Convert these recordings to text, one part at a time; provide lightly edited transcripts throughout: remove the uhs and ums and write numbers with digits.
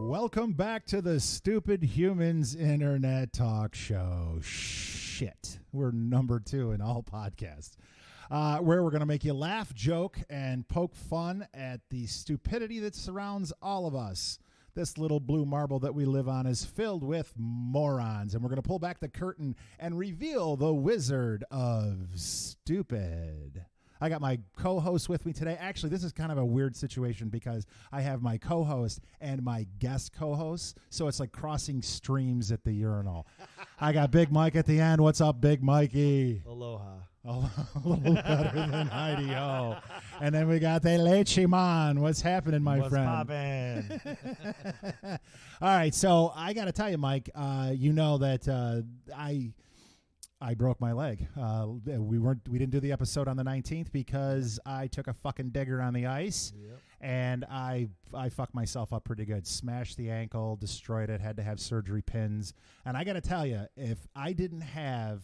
Welcome back to the Stupid Humans Internet Talk Show. Shit. We're number 2 in all podcasts. Where we're going to make you laugh, joke, and poke fun at the stupidity that surrounds all of us. This little blue marble that we live on is filled with morons, and we're going to pull back the curtain and reveal the Wizard of Stoopid. I got my co-host with me today. Actually, this is kind of a weird situation because I have my co-host and my guest co-host, so it's like crossing streams at the urinal. I got Big Mike at the end. What's up, Big Mikey? Aloha. A little better than Heidi-ho. And then we got the Leche Man. What's happening, my friend? What's poppin'? All right, so I got to tell you, Mike, you know that I broke my leg. We didn't do the episode on the 19th because I took a fucking digger on the ice, and I fucked myself up pretty good. Smashed the ankle, destroyed it, had to have surgery pins. And I got to tell you, if I didn't have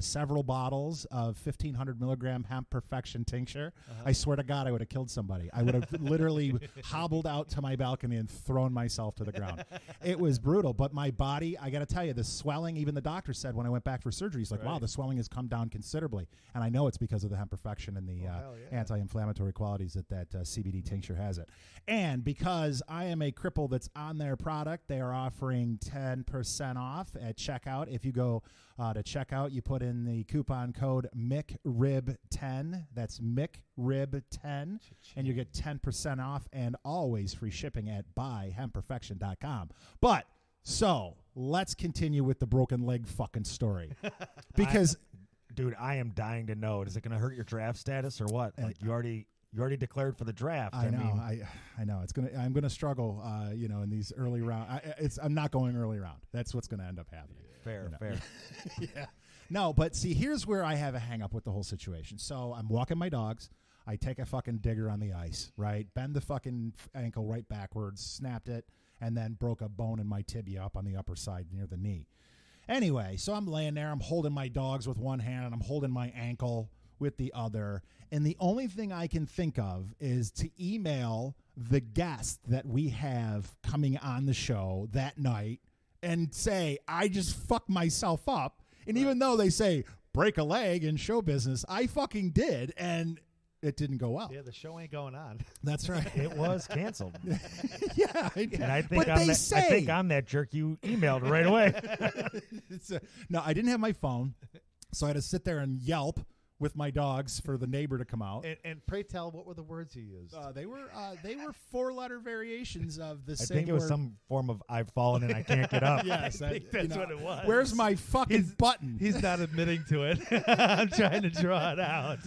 several bottles of 1,500 milligram hemp perfection tincture, I swear to God, I would have killed somebody. I would have literally hobbled out to my balcony and thrown myself to the ground. It was brutal, but my body, I got to tell you, the swelling, even the doctor said when I went back for surgery, he's like, wow, the swelling has come down considerably. And I know it's because of the hemp perfection and the anti-inflammatory qualities that CBD tincture has it. And because I am a cripple that's on their product, they are offering 10% off at checkout. If you go to checkout, you put in the coupon code McRib10. That's McRib10, and you get 10% off and always free shipping at buyhempperfection.com. But so let's continue with the broken leg fucking story, because dude, I am dying to know. Is it going to hurt your draft status or what? Like you already declared for the draft. I know I'm gonna struggle. In these early round, I'm not going early round. That's what's going to end up happening. Fair. Yeah. No, but see, here's where I have a hang up with the whole situation. So I'm walking my dogs. I take a fucking digger on the ice, right? Bend the fucking ankle right backwards, snapped it, and then broke a bone in my tibia up on the upper side near the knee. Anyway, so I'm laying there. I'm holding my dogs with one hand, and I'm holding my ankle with the other. And the only thing I can think of is to email the guest that we have coming on the show that night and say, I just fucked myself up. And even though they say break a leg in show business, I fucking did, and it didn't go well. Yeah, the show ain't going on. That's right. It was canceled. Yeah. And I think I'm that jerk you emailed right away. No, I didn't have my phone, so I had to sit there and yelp with my dogs for the neighbor to come out. And pray tell, what were the words you used? They were 4-letter variations of the same I think it was word. Some form of I've fallen and I can't get up. Yes, I think that's what it was. Where's my fucking button? He's not admitting to it. I'm trying to draw it out.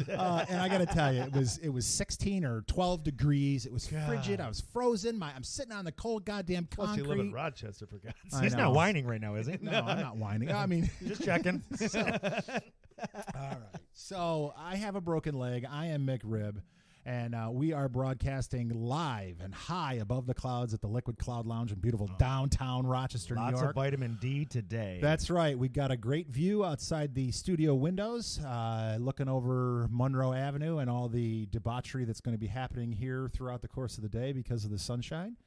And I got to tell you, it was 16 or 12 degrees. It was frigid. I was frozen. I'm sitting on the cold goddamn concrete. Plus, you live in Rochester, for God's sake. He's not whining right now, is he? No, I'm not whining. I mean, just checking. All right. So I have a broken leg. I am McRib, and we are broadcasting live and high above the clouds at the Liquid Cloud Lounge in beautiful downtown Rochester, New York. Lots of vitamin D today. That's right. We've got a great view outside the studio windows, looking over Monroe Avenue and all the debauchery that's going to be happening here throughout the course of the day because of the sunshine.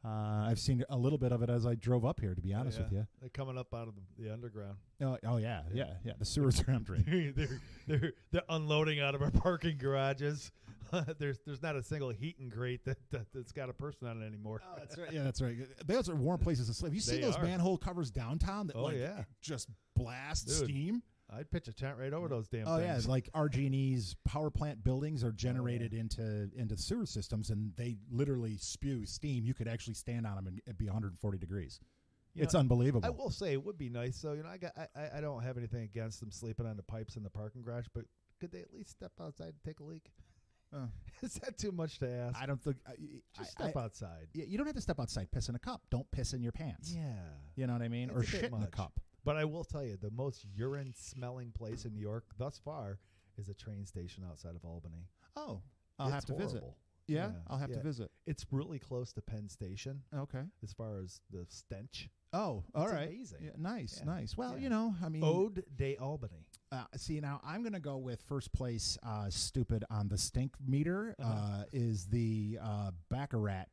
I've seen a little bit of it as I drove up here, to be honest with you. They're coming up out of the underground. Oh yeah. The sewers are empty. they're unloading out of our parking garages. There's not a single heating grate that's got a person on it anymore. Oh, that's right. Yeah, that's right. Those are warm places to sleep. You see those manhole covers downtown that just blast steam? I'd pitch a tent right over those damn things. Oh, yeah. Like RG&E's power plant buildings are generated into sewer systems, and they literally spew steam. You could actually stand on them and it'd be 140 degrees. It's unbelievable. I will say it would be nice. So, I don't have anything against them sleeping on the pipes in the parking garage, but could they at least step outside and take a leak? Is that too much to ask? I don't think. Just step outside. You don't have to step outside. Piss in a cup. Don't piss in your pants. Yeah. You know what I mean? Or shit in the cup. But I will tell you, the most urine-smelling place in New York thus far is a train station outside of Albany. Oh, I'll have to visit. Yeah, I'll have to visit. It's really close to Penn Station. Okay. As far as the stench. Oh, all right. Amazing. Yeah, nice. Well, I mean. Ode de Albany. See, now I'm going to go with first place. Stupid on the stink meter is the Baccarat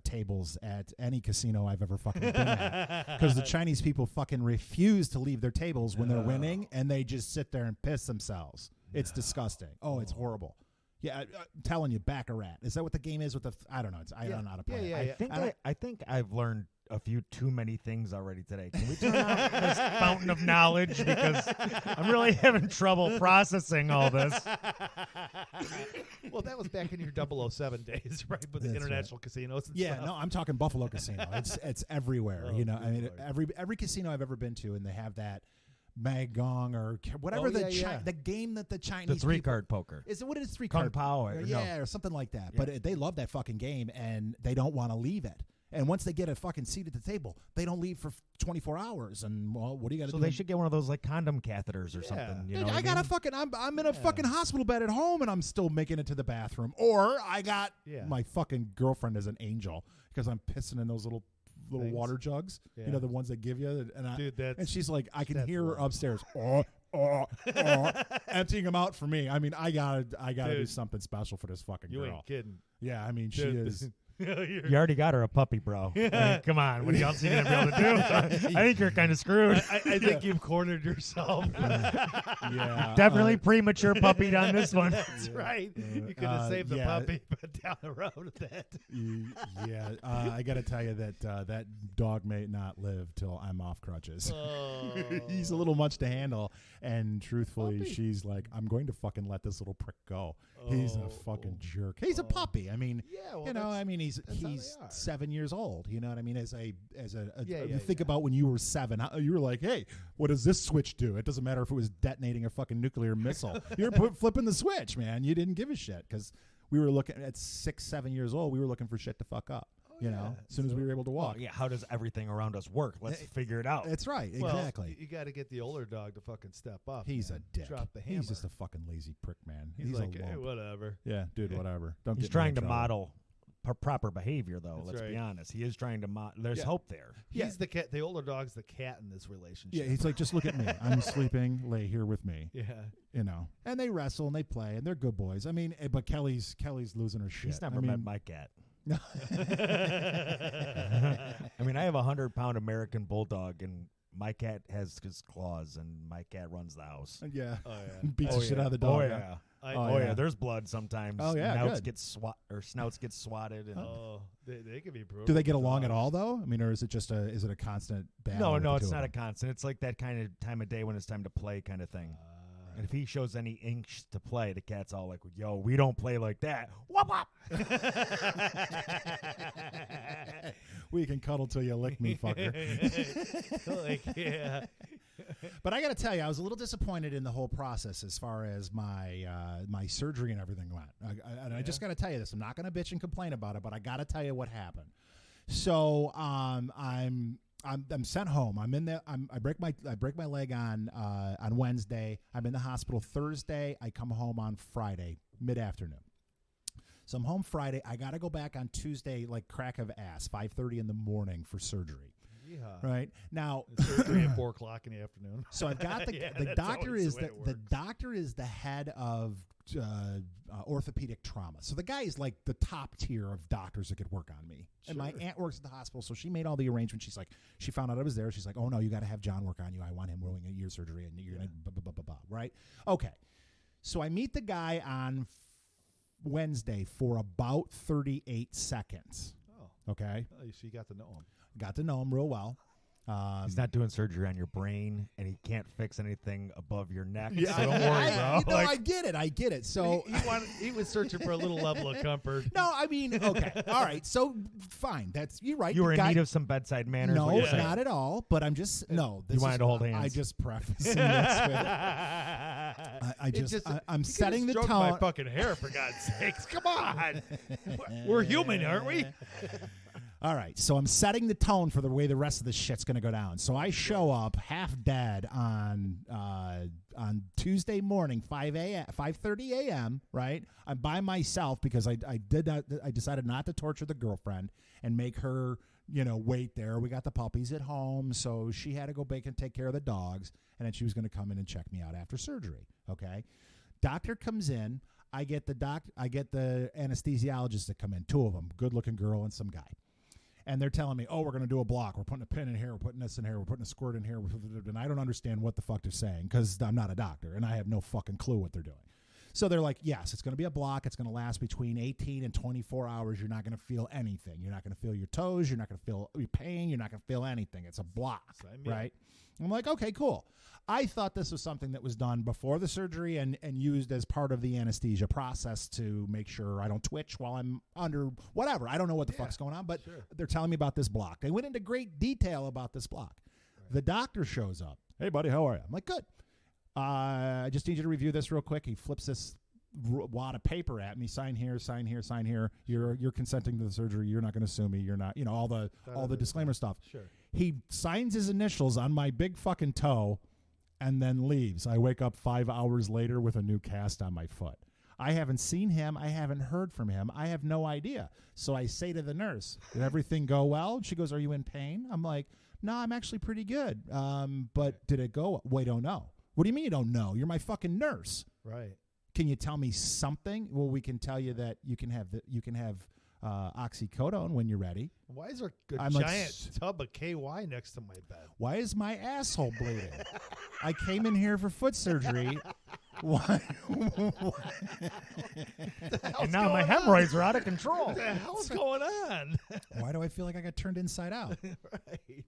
tables at any casino I've ever fucking been at, because the Chinese people fucking refuse to leave their tables when they're winning, and they just sit there and piss themselves. It's disgusting. Oh, it's horrible. Yeah, I'm telling you, Baccarat. Is that what the game is with the? I don't know. I don't know how to play it. I think I've learned a few too many things already today. Can we turn on this fountain of knowledge, because I'm really having trouble processing all this. Well, that was back in your 007 days, right? With the international casinos. And stuff. No, I'm talking Buffalo Casino. It's everywhere. Oh, you know, I mean, Lord. every casino I've ever been to, and they have that Magong or whatever the game that the Chinese the 3-card poker. Is it what it is? 3 Kung card Pao, or something like that. Yeah. But they love that fucking game, and they don't want to leave it. And once they get a fucking seat at the table, they don't leave for 24 hours. And well, what do you got to do? So they should get one of those like condom catheters or something. You know I got a fucking. I'm in a fucking hospital bed at home, and I'm still making it to the bathroom. Or I got my fucking girlfriend as an angel because I'm pissing in those little Things. water jugs. Yeah. You know, the ones they give you. And Dude, and she's like, I can hear her wrong. upstairs. Emptying them out for me. I mean, I gotta do something special for this fucking girl. You ain't kidding. Yeah, I mean, she Dude, is. You already got her a puppy, bro. I mean, come on. What else are you going to be able to do? I think you're kind of screwed. I think you've cornered yourself. Yeah. Definitely premmature puppied on this one. That's right. You could have saved the puppy, but down the road with that. I got to tell you that that dog may not live till I'm off crutches. Oh. He's a little much to handle, and truthfully, Puppy. she's like, I'm going to fucking let this little prick go. He's a fucking jerk. He's a puppy. I mean, he's how they are. 7 years old. You know what I mean? You think yeah. about when you were 7, you were like, hey, what does this switch do? It doesn't matter if it was detonating a fucking nuclear missile. You're flipping the switch, man. You didn't give a shit because we were looking at 6, 7 years old. We were looking for shit to fuck up. You know, as soon as we were able to walk. Well, how does everything around us work? Let's figure it out. That's right. Well, Exactly. You got to get the older dog to fucking step up. He's man. a dick. Drop the hammer. He's just a fucking lazy prick, man. He's like, a hey, lump. whatever. Yeah, dude, whatever. Don't He's get me in trying to trouble. model proper behavior, though. That's Let's right. be honest. He is trying to there's hope there. He's the cat. The older dog's the cat in this relationship. Yeah, he's like, just look at me. I'm sleeping. Lay here with me. Yeah. You know, and they wrestle and they play and they're good boys. I mean, but Kelly's losing her shit. He's never met my cat. No. I mean, I have a 100-pound American bulldog, and my cat has his claws, and my cat runs the house. Yeah. Oh, yeah. Beats the shit out of the dog. Oh, huh? yeah. Oh, yeah. There's blood sometimes. Oh, yeah, good. Snouts get swatted. And They can be brutal. Do they get along at all, though? I mean, or is it just a constant battle? No, with the it's two not a of them? constant. It's like that kind of time of day when it's time to play kind of thing. And if he shows any inch to play, the cat's all like, yo, we don't play like that. Wop, wop. We can cuddle till you lick me, fucker. Like, yeah. But I got to tell you, I was a little disappointed in the whole process as far as my my surgery and everything went. I just got to tell you this. I'm not going to bitch and complain about it, but I got to tell you what happened. So I'm sent home. I'm in there. I break my leg on Wednesday. I'm in the hospital Thursday. I come home on Friday mid-afternoon. So I'm home Friday. I got to go back on Tuesday, like crack of ass, 5:30 in the morning for surgery. Yeah. Right now, surgery at 4:00 in the afternoon. So I've got the Yeah, doctor always is the way the it doctor is the head of orthopedic trauma. So the guy is like the top tier of doctors that could work on me. And my aunt works at the hospital, so she made all the arrangements. She's like, she found out I was there. She's like, oh no, you got to have John work on you. I want him doing a ear surgery, and you're gonna blah, blah, blah, blah, blah, right? Okay. So I meet the guy on Wednesday for about 38 seconds. Oh. Okay. Oh, so you got to know him. Got to know him real well. He's not doing surgery on your brain, and he can't fix anything above your neck. Yeah, so don't worry, bro. I get it. So he was searching for a little level of comfort. No, I mean, okay, all right. So fine, you're right. You were in guy, need of some bedside manners. No, what you're saying. not at all. But I'm just no. This you wanted to hold hands. I just prefacing this with. I'm setting the tone. My fucking hair, for God's sakes! Come on, we're human, aren't we? All right, so I'm setting the tone for the way the rest of this shit's going to go down. So I show up half dead on Tuesday morning, 5:30 a.m. Right, I'm by myself because I decided not to torture the girlfriend and make her wait there. We got the puppies at home, so she had to go back and take care of the dogs, and then she was going to come in and check me out after surgery. Okay, doctor comes in. I get the anesthesiologist that come in, 2 of them, good-looking girl and some guy. And they're telling me, we're going to do a block. We're putting a pin in here. We're putting this in here. We're putting a squirt in here. And I don't understand what the fuck they're saying because I'm not a doctor, and I have no fucking clue what they're doing. So they're like, yes, it's going to be a block. It's going to last between 18 and 24 hours. You're not going to feel anything. You're not going to feel your toes. You're not going to feel your pain. You're not going to feel anything. It's a block, right? I'm like, okay, cool. I thought this was something that was done before the surgery and used as part of the anesthesia process to make sure I don't twitch while I'm under whatever. I don't know what the fuck's going on, but they're telling me about this block. They went into great detail about this block. Right. The doctor shows up. Hey, buddy, how are you? I'm like, good. I just need you to review this real quick. He flips this wad of paper at me. Sign here, sign here, sign here. You're consenting to the surgery. You're not going to sue me. You're not, all the disclaimer stuff. Sure. He signs his initials on my big fucking toe and then leaves. I wake up 5 hours later with a new cast on my foot. I haven't seen him. I haven't heard from him. I have no idea. So I say to the nurse, did everything go well? She goes, are you in pain? I'm like, no, I'm actually pretty good. But did it go? We don't know. What do you mean you don't know? You're my fucking nurse. Right. Can you tell me something? Well, we can tell you that you can have oxycodone when you're ready. Why is there a giant tub of KY next to my bed? Why is my asshole bleeding? I came in here for foot surgery. Why? And now my hemorrhoids are out of control. What the hell's going on? Why do I feel like I got turned inside out? Right.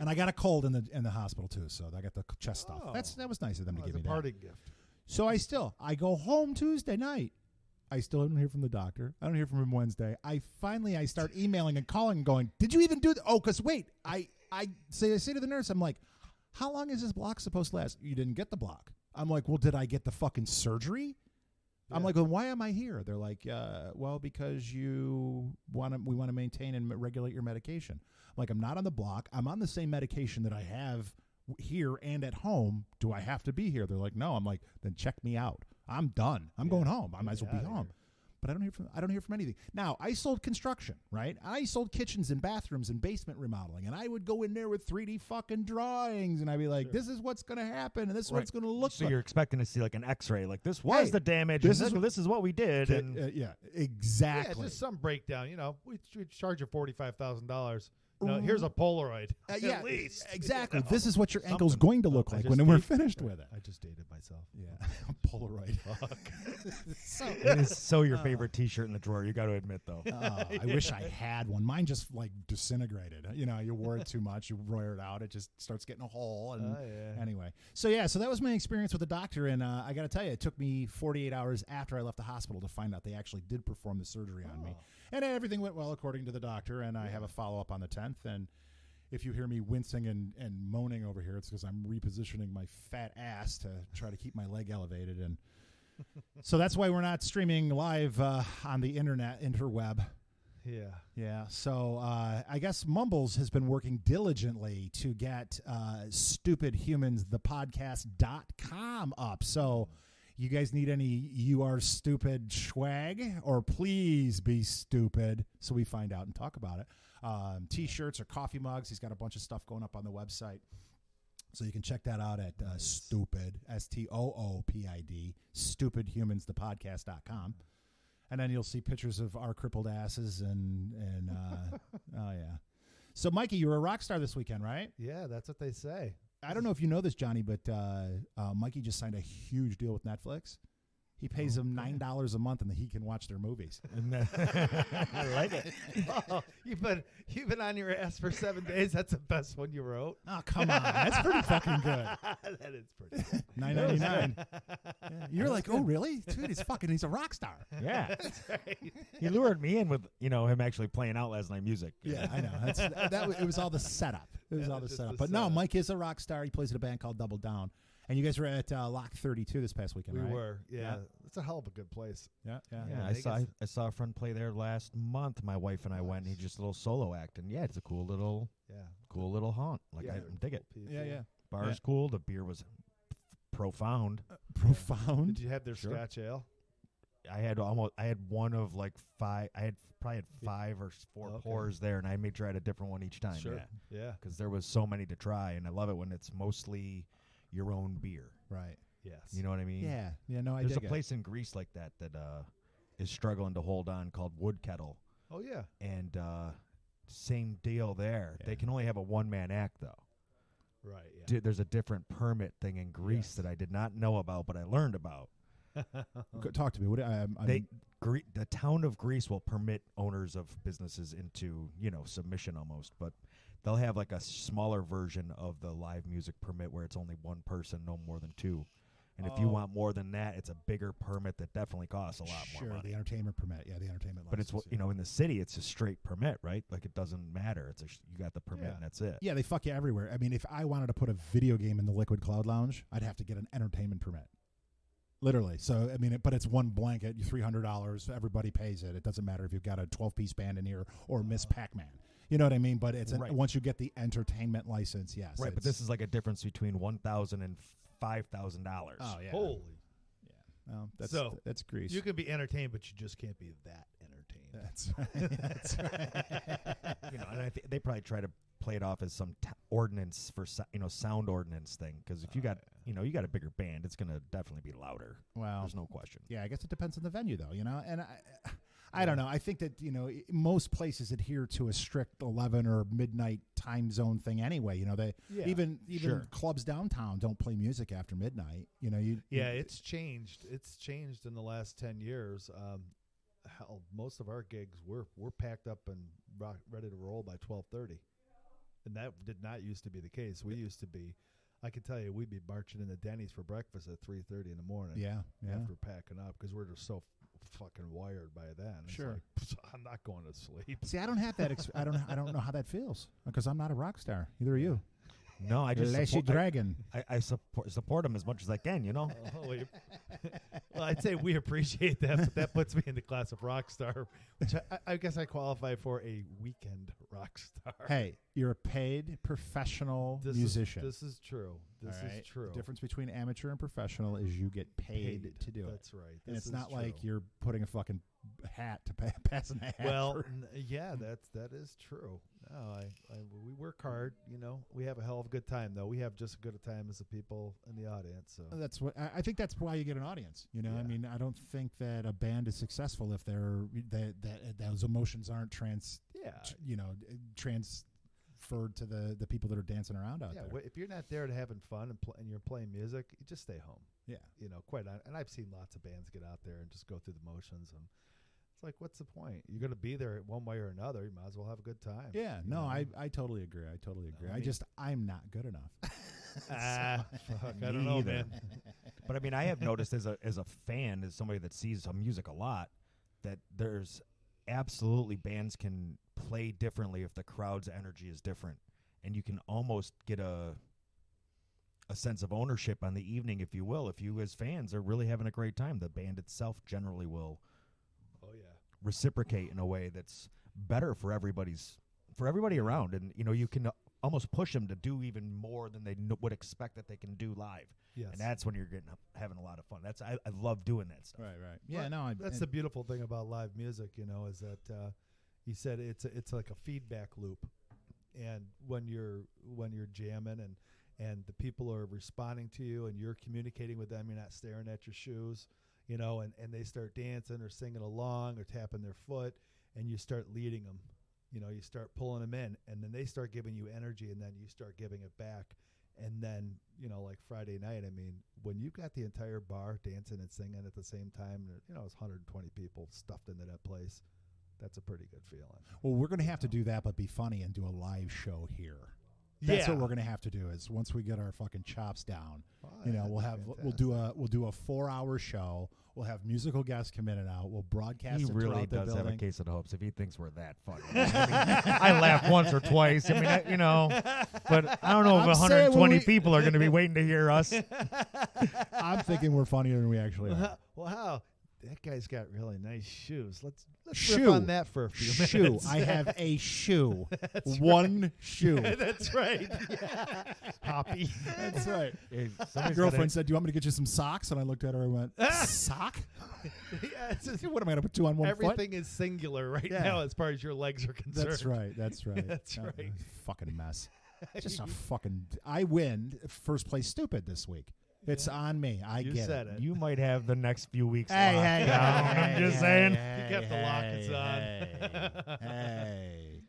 And I got a cold in the hospital too, so I got the chest stuff. That was nice of them to give me that. As a parting gift. So I go home Tuesday night. I still don't hear from the doctor. I don't hear from him Wednesday. I start emailing and calling and going, did you even do that? Oh, because wait, I say to the nurse, I'm like, how long is this block supposed to last? You didn't get the block. I'm like, well, did I get the fucking surgery? Yeah. I'm like, well, why am I here? They're like, well, because we want to maintain and regulate your medication. I'm like, I'm not on the block. I'm on the same medication that I have here and at home. Do I have to be here? They're like, no. I'm like, then check me out. I'm done. I'm going home. I might as well be home. But I don't hear from anything. Now, I sold construction, right? I sold kitchens and bathrooms and basement remodeling, and I would go in there with 3D fucking drawings, and I'd be like, this is what's going to happen, and this is what it's going to look like. So you're expecting to see like an X-ray, like this was the damage, this is what we did. Yeah, exactly. Yeah, just some breakdown. We charge you $45,000. Here's a Polaroid. At least. Exactly. This is what your ankle's going to look like when we're finished with it. I just dated myself. Yeah. Polaroid. Fuck. It is so your favorite T-shirt in the drawer. You got to admit, though. I wish I had one. Mine just like disintegrated. You wore it too much. You wear it out. It just starts getting a hole. And anyway. So that was my experience with the doctor. And I got to tell you, it took me 48 hours after I left the hospital to find out they actually did perform the surgery on me. And everything went well according to the doctor, and I have a follow-up on the 10th. And if you hear me wincing and moaning over here, it's because I'm repositioning my fat ass to try to keep my leg elevated. And so that's why we're not streaming live on the interweb. Yeah. Yeah. So I guess Mumbles has been working diligently to get Stoopid Humans, the podcast.com up. So you guys need any You Are Stupid swag, or please be stupid, so we find out and talk about it. T-shirts or coffee mugs. He's got a bunch of stuff going up on the website. So you can check that out at Stoopid, STOOPID, stupidhumansthepodcast.com. And then you'll see pictures of our crippled asses and oh, yeah. So, Mikey, you were a rock star this weekend, right? Yeah, that's what they say. I don't know if you know this, Johnny, but Mikey just signed a huge deal with Netflix. He pays them $9 a month, and he can watch their movies. I like it. Oh, you've been on your ass for 7 days. That's the best one you wrote. Oh, come on, that's pretty fucking good. That is pretty good. $9.99. Yeah. You're like, oh, really, dude? He's a rock star. Yeah, that's right. He lured me in with him actually playing Outlast Night music. Yeah, I know. It was all the setup. It was all the setup. But no, Mike is a rock star. He plays in a band called Double Down. And you guys were at Lock 32 this past weekend, right? We were, yeah. It's a hell of a good place. Yeah. I saw a friend play there last month. My wife and I went, and he just a little solo act. And, it's a cool little haunt. I dig it. Yeah. Bar's cool. The beer was profound. Profound? Did you have their Scotch ale? I had one of like 5. I probably had 5 or 4 pours there, and I made sure I had a different one each time. Sure. Yeah. Because there was so many to try, and I love it when it's mostly your own beer. Right. Yes. You know what I mean? Yeah. Yeah. No, There's a place in Greece like that is struggling to hold on called Wood Kettle, Oh yeah. and same deal there. Yeah. They can only have a one-man act though. Right. Yeah. There's a different permit thing in Greece that I did not know about, but I learned about. Talk to me. What The town of Greece will permit owners of businesses into, submission almost, but they'll have like a smaller version of the live music permit where it's only one person, no more than 2. And if you want more than that, it's a bigger permit that definitely costs a lot more money. The entertainment permit. Yeah, the entertainment But license. it's in the city, it's a straight permit, right? Like it doesn't matter. It's you got the permit and that's it. Yeah, they fuck you everywhere. I mean, if I wanted to put a video game in the Liquid Cloud Lounge, I'd have to get an entertainment permit. Literally. So, I mean, but it's one blanket, $300. Everybody pays it. It doesn't matter if you've got a 12-piece band in here or Miss Pac-Man. You know what I mean? But it's once you get the entertainment license, yes. Right, but this is like a difference between $1,000 and $5,000. Oh, yeah. Holy. Well, that's Greece. You can be entertained, but you just can't be that entertained. That's right. And I think they probably try to play it off as some ordinance for sound ordinance thing, because if you got you got a bigger band, it's going to definitely be louder. Well, there's no question. Yeah, I guess it depends on the venue, though. And I don't know. I think that most places adhere to a strict 11 or midnight time zone thing anyway. They even clubs downtown don't play music after midnight. It's changed. It's changed in the last 10 years. Hell, most of our gigs we're packed up and ready to roll by 12:30, and that did not used to be the case. We used to be. I can tell you, we'd be marching into Denny's for breakfast at 3:30 in the morning. Yeah. After packing up, because we're just so fucking wired by then. Sure. It's like, I'm not going to sleep. See, I don't have that. I don't know how that feels because I'm not a rock star. Either are you. No, I just Lazy Dragon. I support them as much as I can. Well, I'd say we appreciate that, but that puts me in the class of rock star, which I guess I qualify for a weekend rock star. Hey, you're a paid professional musician. This is true. This is true. The difference between amateur and professional is you get paid to do it. That's right. And it's not like you're putting a fucking hat to passing a hat. Well, that is true. No, we work hard. We have a hell of a good time, though. We have just as good a time as the people in the audience. So that's what I think. That's why you get an audience. I mean, I don't think that a band is successful if that those emotions aren't transferred to the people that are dancing around out there. If you're not there to having fun and you're playing music, you just stay home. Yeah, and I've seen lots of bands get out there and just go through the motions, and it's like, what's the point? You're going to be there one way or another. You might as well have a good time. Yeah, no, I totally agree. I'm not good enough. I don't know, man. But I mean, I have noticed as a fan, as somebody that sees music a lot, that there's absolutely bands can play differently if the crowd's energy is different, and you can almost get a sense of ownership on the evening, if you will. If you as fans are really having a great time, the band itself generally will reciprocate in a way that's better for everybody around, and you can almost push them to do even more than they would expect that they can do live. Yes. And that's when you're having a lot of fun. I love doing that stuff. Right. Yeah, that's the beautiful thing about live music, is that you said it's like a feedback loop, and when you're jamming and the people are responding to you and you're communicating with them, you're not staring at your shoes. And they start dancing or singing along or tapping their foot, and you start leading them. You start pulling them in, and then they start giving you energy, and then you start giving it back. And then, like Friday night, I mean, when you've got the entire bar dancing and singing at the same time, it's 120 people stuffed into that place. That's a pretty good feeling. Well, we're going to have to do that, but be funny and do a live show here. That's what we're going to have to do. Is once we get our fucking chops down, we'll do a 4-hour show. We'll have musical guests come in and out. We'll broadcast. He it really throughout the does have building. a case of the hopes if he thinks we're that funny. I laugh once or twice. I mean, but I don't know if 120 people are going to be waiting to hear us. I'm thinking we're funnier than we actually are. Well, how? that guy's got really nice shoes. Let's Shoe. riff on that for a few minutes. I have a shoe. That's One right. shoe. That's right. Yeah. Hoppy. That's right. Hey, My somebody's girlfriend said, "Do you want me to get you some socks?" And I looked at her and went, "Sock? Yeah, it's just, What am I going to put two on one foot?" everything is singular right Yeah. now as far as your legs are concerned. That's right. That's right. That's right. Fucking mess. Just a fucking. I win first place stupid this week. It's on me. I You get said it. it. You might have the next few weeks Hey, locked hey, down. hey, I'm just hey, saying. hey, You kept the lockets hey, hey.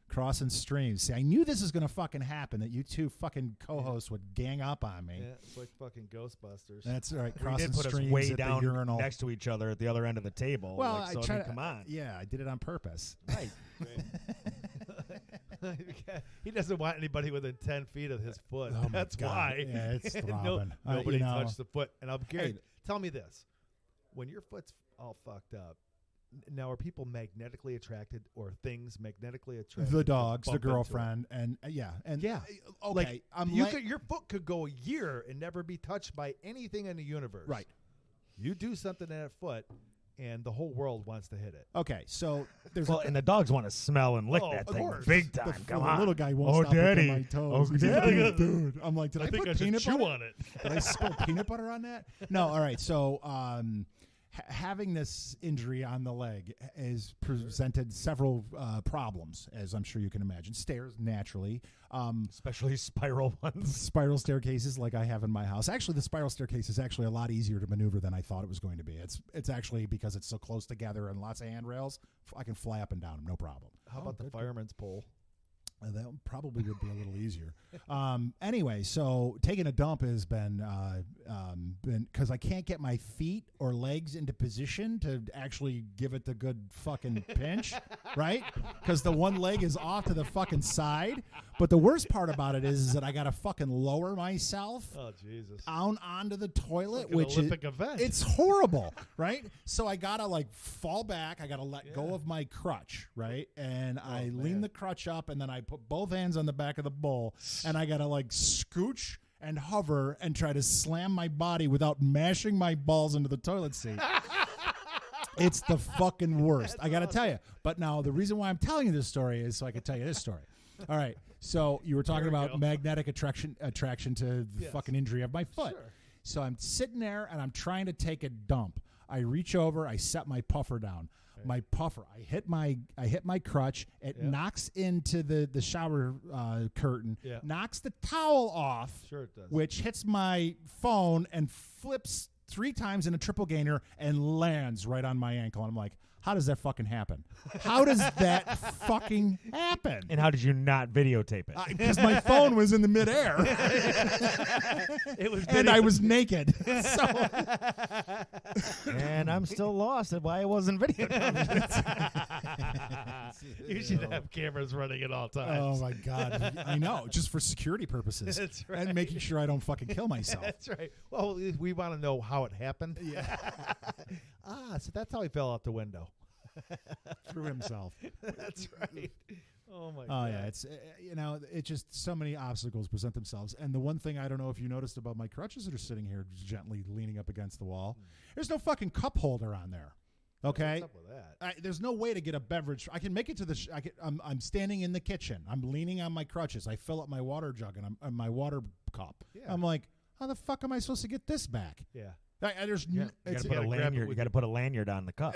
Crossing streams. See, I knew this was gonna fucking happen. That you two fucking co-hosts would gang up on me. Yeah, it's like fucking Ghostbusters. That's right. We Crossing did put us streams way at down the urinal. next to each other at the other end of the table. Well, like, so, I try. come on. Yeah, I did it on purpose. Right. He doesn't want anybody within 10 feet of his foot. Oh my That's God. why. Yeah, it's throbbing. Nobody You know, touched the foot. And I'm Hey. tell me this. When your foot's all fucked up, now are people magnetically attracted or things magnetically attracted? the to dogs, the bump into it? girlfriend, and yeah, and Yeah. Okay, Like, I'm your foot could go a year and never be touched by anything in the universe. right. You do something to that foot, and the whole world wants to hit it. Okay, so there's Well, and the dogs want to smell and lick Oh, that of thing course. big the, time. the Come on. little guy won't Oh, stop daddy. licking my toes. Oh, He's like, daddy. dude. I'm like, did I, put peanut butter? on it. Did I spill peanut butter on that? No. All right. So having this injury on the leg has presented several problems, as I'm sure you can imagine. Stairs, naturally. Especially spiral ones. Spiral staircases like I have in my house. Actually, the spiral staircase is actually a lot easier to maneuver than I thought it was going to be. It's actually because it's so close together and lots of handrails, I can fly up and down them, no problem. How about the good. fireman's pole? That probably would be a little easier. Anyway, so taking a dump has been because I can't get my feet or legs into position to actually give it the good fucking pinch, right? Because the one leg is off to the fucking side. But the worst part about it is that I got to fucking lower myself Oh, Jesus. down onto the toilet, Like an which Olympic event. it's horrible, right? So I gotta like fall back. I gotta let go Yeah. of my crutch, right? And I lean man. the crutch up, and then I put both hands on the back of the bowl, and I gotta like scooch and hover and try to slam my body without mashing my balls into the toilet seat. It's the fucking worst. I gotta tell you. But now the reason why I'm telling you this story is so I can tell you this story. All right. So you were talking There we about go. magnetic attraction to the Yes. fucking injury of my foot. Sure. So I'm sitting there and I'm trying to take a dump. I reach over, I set my puffer down. My puffer, I hit my crutch. It Yeah. knocks into the shower curtain, Yeah. knocks the towel off, Sure it does. which hits my phone and flips 3 times in a triple gainer and lands right on my ankle. And I'm like, how does that fucking happen? How does that fucking happen? And how did you not videotape it? Because my phone was in the midair. It was and I was naked. So And I'm still lost at why it wasn't videotaped. You should have cameras running at all times. oh my God. I know. Just for security purposes. That's And making sure I don't fucking kill myself. That's right. Well, we want to know how it happened. Yeah. So that's how he fell out the window. Through himself. That's right. Oh my Oh God. yeah, it's it just so many obstacles present themselves. And the one thing I don't know if you noticed about my crutches that are sitting here gently leaning up against the wall, there's no fucking cup holder on there. Okay, What's up with that? there's no way to get a beverage. I can make it to the. I'm standing in the kitchen. I'm leaning on my crutches. I fill up my water jug and my water cup. Yeah. I'm like, how the fuck am I supposed to get this back? Yeah. There's You it's, got to put a gotta grab it lanyard. with You got to put a lanyard on the cup.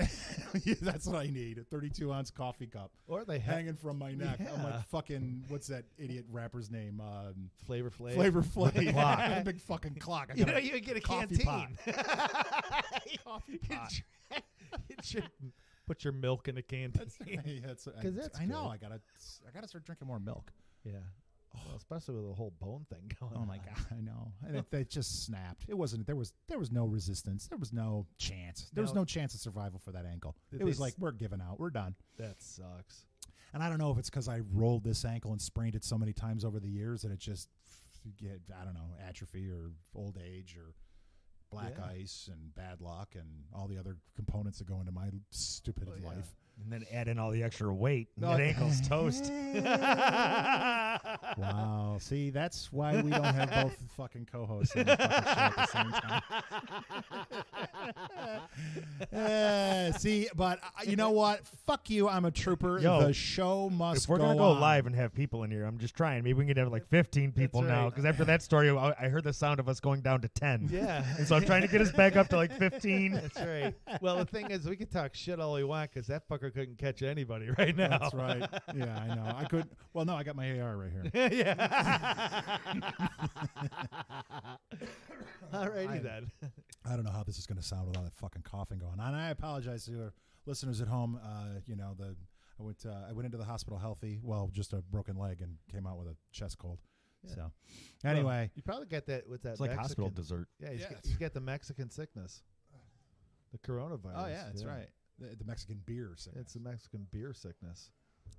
yeah, that's what I need. A 32-ounce coffee cup Or they have hanging from my neck. I'm Yeah. like fucking. What's that idiot rapper's name? Flavor Flav. Flavor Flav. clock. I got a big fucking clock. I You got know, you get a coffee canteen. coffee pot. You should put your milk in a canteen. That's 'Cause that's I know. good. I gotta start drinking more milk. Yeah. Well, especially with the whole bone thing going on. Oh my God, I know. And it just snapped. It wasn't. There was no resistance. There was no chance. There was Now- no chance of survival for that ankle. Did It was they like we're giving out. We're done. That sucks. And I don't know if it's because I rolled this ankle and sprained it so many times over the years that it just, I don't know, atrophy or old age or black Yeah. ice and bad luck and all the other components that go into my stupid Oh, yeah. life. And then add in all the extra weight. And No, that ankle's toast. Wow. See, that's why we don't have both fucking co-hosts on the fucking show at the same time. See, but you know what? Fuck you. I'm a trooper. Yo, the show must If we're go going to go on. live and have people in here, I'm just trying. Maybe we can have like 15 people now. Because after that story, I heard the sound of us going down to 10. Yeah. And so I'm trying to get us back up to like 15. That's right. Well, the thing is, we can talk shit all we want because that fucker couldn't catch anybody right now. That's right. Yeah, I know. I could. Well, no, I got my AR right here. Yeah. Alrighty then. I don't know how this is going to sound with all that fucking coughing going on. I apologize to our listeners at home. I went into the hospital healthy, well, just a broken leg, and came out with a chest cold. Yeah. So, anyway, Well, you probably got that with that. It's like Mexican, hospital dessert. Yeah, Yes. he's got the Mexican sickness, the coronavirus. oh yeah, that's right. The Mexican beer sickness. It's the Mexican beer sickness.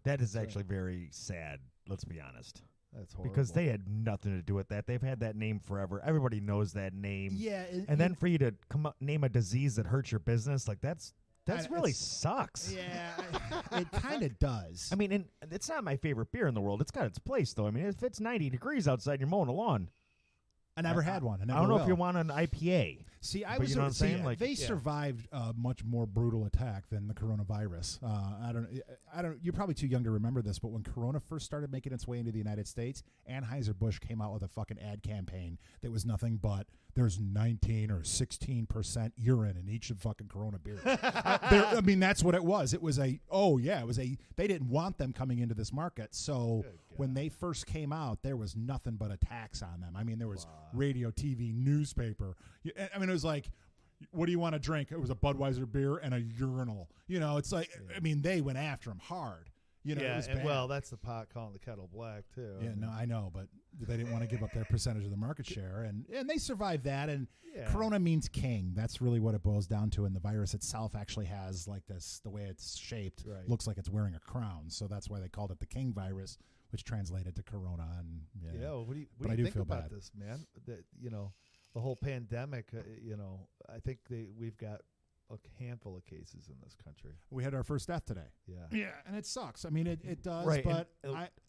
That is That's actually very sad, let's be honest. That's horrible. Because they had nothing to do with that. They've had that name forever. Everybody knows that name. Yeah, And then for you to come up, name a disease that hurts your business, like that's really it's- sucks. yeah, it kind of does. I mean, and it's not my favorite beer in the world. It's got its place, though. I mean, if it's 90 degrees outside and you're mowing a lawn, I never had one. I don't know if you want an IPA. See, But you know what I'm saying? Like, they yeah. survived a much more brutal attack than the coronavirus. I don't. You're probably too young to remember this, but when Corona first started making its way into the United States, Anheuser-Busch came out with a fucking ad campaign that was nothing but there's 19 or 16% urine in each of fucking Corona beer. I mean, that's what it was. It was they didn't want them coming into this market. So when they first came out, there was nothing but attacks on them. I mean, there was radio, TV, newspaper. I mean, it was like, what do you want to drink? It was a Budweiser beer and a urinal. You know, it's like, I mean, they went after them hard. You know, it was bad. well, that's the pot calling the kettle black too. Yeah, no, I know, but they didn't want to give up their percentage of the market share, and they survived that. And Corona means king. That's really what it boils down to. And the virus itself actually has like this, the way it's shaped, looks like it's wearing a crown. So that's why they called it the king virus, which translated to Corona. And Well, what do you think about this, man? That the whole pandemic. I think we've got a handful of cases in this country. We had our first death today. Yeah, and it sucks. I mean, it does, Right, but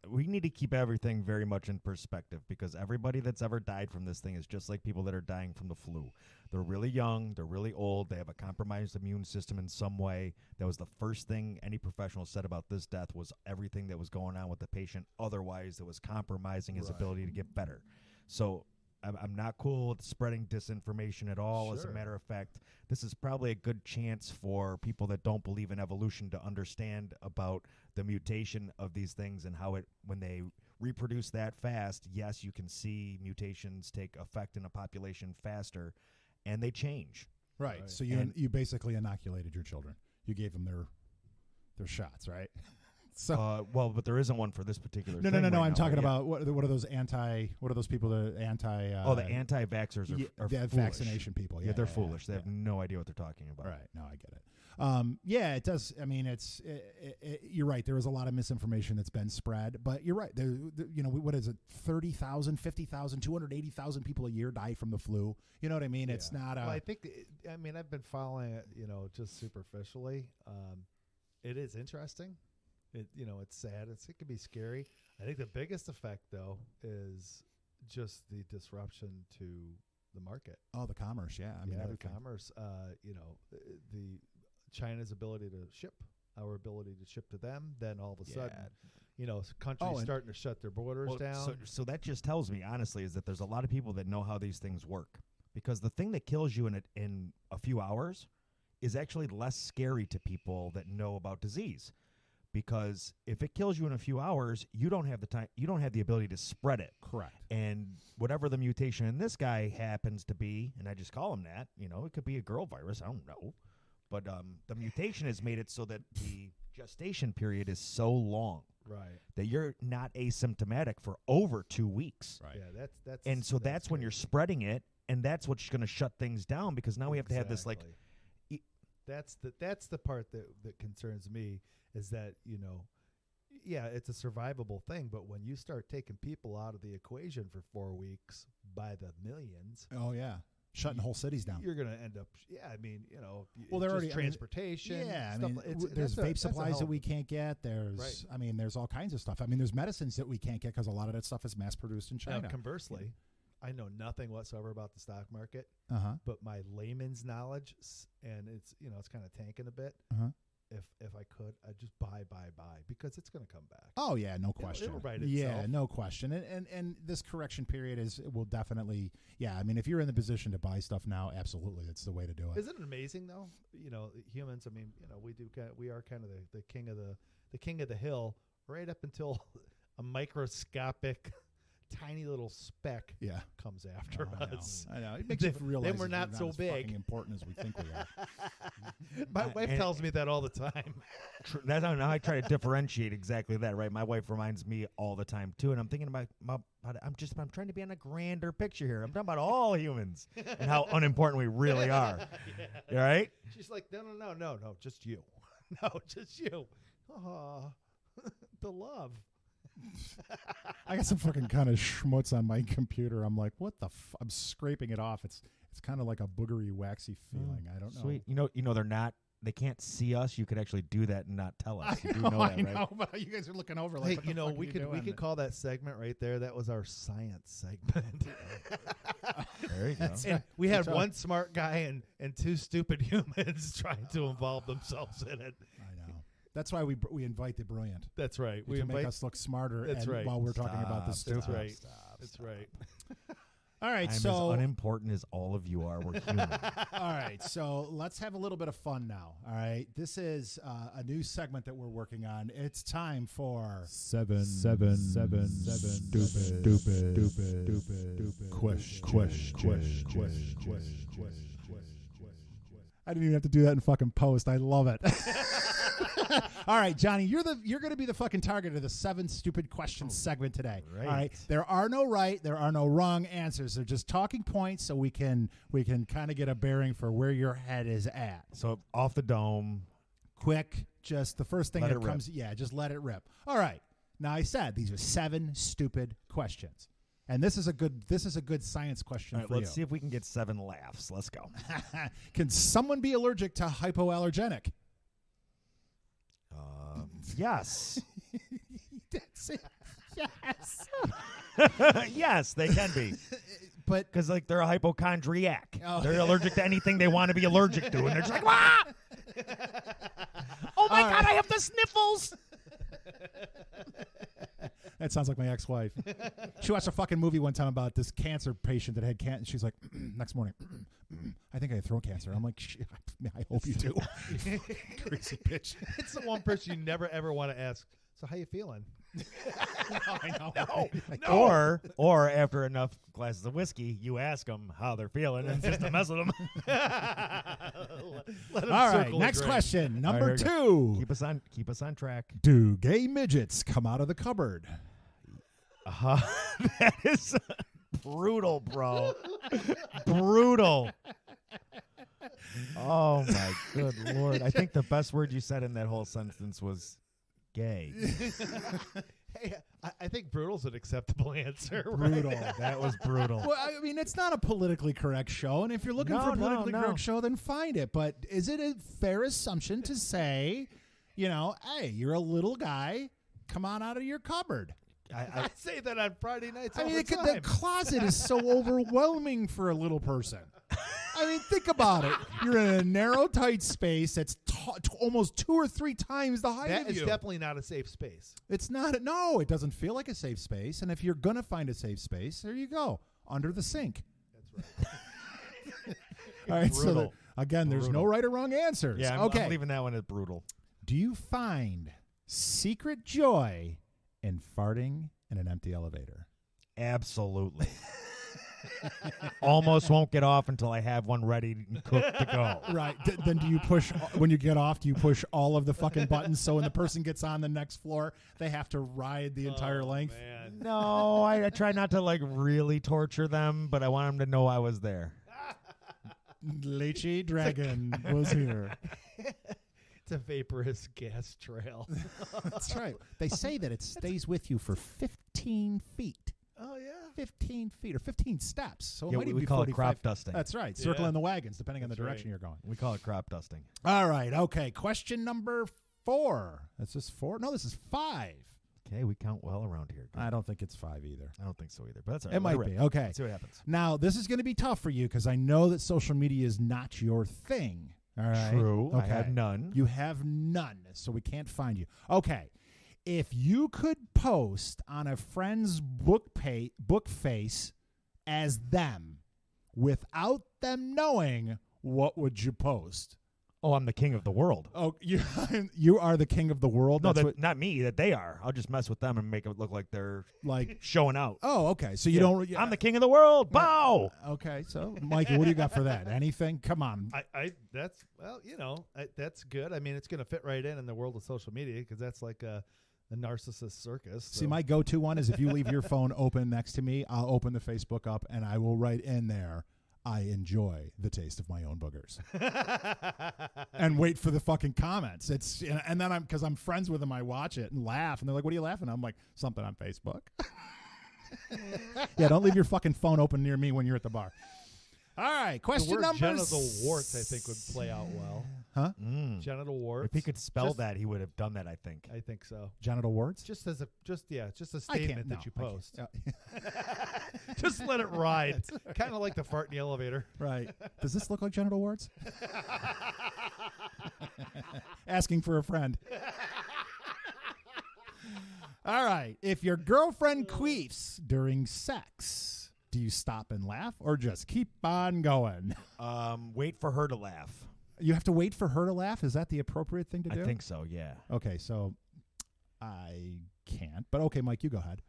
we need to keep everything very much in perspective because everybody that's ever died from this thing is just like people that are dying from the flu. They're really young, they're really old, they have a compromised immune system in some way. That was the first thing any professional said about this death was everything that was going on with the patient. Otherwise, that was compromising his ability to get better. So I'm not cool with spreading disinformation at all. As a matter of fact, this is probably a good chance for people that don't believe in evolution to understand about the mutation of these things and how when they reproduce that fast, yes, you can see mutations take effect in a population faster, and they change. Right. So you basically inoculated your children. You gave them their shots, right? So but there isn't one for this particular no. thing right I'm now, talking yeah. about what are those people that are anti? The anti-vaxxers are the foolish. vaccination people. Yeah, they're foolish. They have no idea what they're talking about. Right. No, I get it. It does. I mean, you're right. There is a lot of misinformation that's been spread, but you're right. What is it? 30,000, 50,000, 280,000 people a year die from the flu. You know what I mean? It's not. Well, I think. I've been following it. Just superficially. It is interesting. It's sad. It can be scary. I think the biggest effect, though, is just the disruption to the market. Oh, the commerce. Yeah. I mean, the commerce. The China's ability to ship, our ability to ship to them. Then all of a sudden, countries starting to shut their borders down. So that just tells me, honestly, is that there's a lot of people that know how these things work. Because the thing that kills you in a few hours is actually less scary to people that know about disease. Because if it kills you in a few hours, you don't have the time. You don't have the ability to spread it. Correct. And whatever the mutation in this guy happens to be, and I just call him that. It could be a girl virus. I don't know, but the mutation has made it so that the gestation period is so long, right, that you're not asymptomatic for over 2 weeks. Right. Yeah, that's when you're spreading it, and that's what's going to shut things down. Because now we have to have this That's the part that concerns me. Is that, it's a survivable thing, but when you start taking people out of the equation for 4 weeks by the millions. Oh, yeah. shutting whole cities down. You're going to end up, I mean, Well, they're already transportation. I stuff mean, like, there's vape supplies that we we can't get. There's, Right. I mean, there's all kinds of stuff. I mean, there's medicines that we can't get because a lot of that stuff is mass produced in China. Now, conversely, I know nothing whatsoever about the stock market, but my layman's knowledge, and it's kind of tanking a bit. If I could, I'd just buy because it's going to come back. Oh yeah, no question. It'll right yeah, itself. no question. And this correction period will definitely. Yeah, I mean, if you're in the position to buy stuff now, absolutely, that's the way to do it. Isn't it amazing though? Humans. I mean, we are kind of the king of the hill, right up until a microscopic, tiny little speck comes after us. I know. It makes you realize then we're not so as big, fucking important as we think we are. My wife tells me that all the time. That's how I try to differentiate exactly that, right? My wife reminds me all the time too, and I'm thinking about I'm trying to be on a grander picture here. I'm talking about all humans and how unimportant we really are. Yeah. Right? She's like, no, just you. No, just you. Oh, the love. I got some fucking kind of schmutz on my computer. I'm like, what the? I'm scraping it off. It's kind of like a boogery, waxy feeling. I don't know. Sweet. They're not. They can't see us. You could actually do that and not tell us. You do know I that, right? know, but you guys are looking over like, Hey, what the fuck we are you could doing? call that segment right there. That was our science segment. There you go. And we had Good one smart guy and two stupid humans trying to involve themselves in it. I know. That's why we invite the brilliant. That's right. We make us look smarter. That's right. While we're talking about the stupid. That's right. Stop. That's right. All right, I'm so as unimportant as all of you are. We're human. all right, so let's have a little bit of fun now. All right, this is a new segment that we're working on. It's time for Seven I didn't even have to do that in fucking post. I love it. All right, Johnny, you're going to be the fucking target of the 7 stupid questions segment today. Right. All right, there are no right, there are no wrong answers. They're just talking points, so we can kind of get a bearing for where your head is at. So off the dome. Quick, just the first thing Let that it rip. comes. Yeah, just let it rip. All right. Now I said these are 7 stupid questions, and this is a good science question All right, for let's you. see if we can get 7 laughs. Let's go. Can someone be allergic to hypoallergenic? Yes. That's it. Yes. Yes, they can be. But Because they're a hypochondriac. Oh. They're allergic to anything they want to be allergic to. And they're just like, ah! Oh, my All God, right. I have the sniffles. that sounds like my ex-wife. She watched a fucking movie one time about this cancer patient that had cancer. She's like, next morning, I think I have throat cancer. I'm like, shit, I hope you do. Crazy bitch. It's the one person you never ever want to ask. So how you feeling? I know. No. Or after enough glasses of whiskey, you ask them how they're feeling and just to mess with them. Let 'em All right, circle next the drain. question. Number All right, here we 2. Keep us on track. Do gay midgets come out of the cupboard? That is brutal, bro. Brutal. Oh my good Lord. I think the best word you said in that whole sentence was gay. Hey, I think brutal's an acceptable answer. Brutal. That was brutal. Well, I mean, it's not a politically correct show, and if you're looking No, for a no, politically no. correct show, then find it. But is it a fair assumption to say, hey, you're a little guy, come on out of your cupboard? I say that on Friday nights I all mean, the the time. closet is so overwhelming for a little person. I mean, think about it. You're in a narrow, tight space that's almost 2 or 3 times the height That of is you. definitely not a safe space. It's not. No, it doesn't feel like a safe space. And if you're going to find a safe space, there you go, under the sink. That's right. All right, so Brutal. again, there's no Brutal. right or wrong answers. Yeah, okay. I'm leaving that one as brutal. Do you find secret joy in farting in an empty elevator? Absolutely. Almost won't get off until I have one ready and cooked to go. Right. Then do you push, when you get off, do you push all of the fucking buttons so when the person gets on the next floor, they have to ride the entire length? Man. No, I try not to really torture them, but I want them to know I was there. Lychee Dragon was here. It's a vaporous gas trail. That's right. They say that it stays with you for 15 feet. Oh, yeah. 15 feet or 15 steps. So it Yeah, might even we be call 45. it crop dusting. That's right. Circling Yeah. the wagons, depending on the That's direction right. you're going. We call it crop dusting. All right. Okay. Question number 4. Is this 4? No, this is 5. Okay, we count well around here. I don't think it's 5 either. I don't think so either, but that's all right. It might Let be. rip. Okay. Let's see what happens. Now, this is going to be tough for you because I know that social media is not your thing. All right. True. Okay. I have none. You have none, so we can't find you. Okay. If you could post on a friend's book face as them without them knowing, what would you post? Oh, I'm the king of the world. Oh, you are the king of the world. No, That's what, not me. That they are. I'll just mess with them and make it look like they're like. showing out. Oh, okay. So you Yeah. don't. I'm the king of the world. Bow. Okay. So, Mikey, what do you got for that? Anything? Come on. That's that's good. I mean, it's going to fit right in the world of social media because that's like a narcissist circus. See, my go-to one is if you leave your phone open next to me, I'll open the Facebook up and I will write in there, I enjoy the taste of my own boogers. And wait for the fucking comments. And then because I'm friends with them, I watch it and laugh. And they're like, what are you laughing at? I'm like, something on Facebook. Yeah, don't leave your fucking phone open near me when you're at the bar. All right, question the word number genital warts, I think, would play out well. Huh? Genital warts. If he could spell Just- that, he would have done that, I think. I think so. Genital warts? Just a I can't. statement No, that you I can't. post. Yeah. Just let it ride. Kind of like the fart in the elevator. Right. Does this look like genital warts? Asking for a friend. All right. If your girlfriend queefs during sex, do you stop and laugh or just keep on going? Wait for her to laugh. You have to wait for her to laugh? Is that the appropriate thing to do? I think so, yeah. Okay, so I can't. But okay, Mike, you go ahead.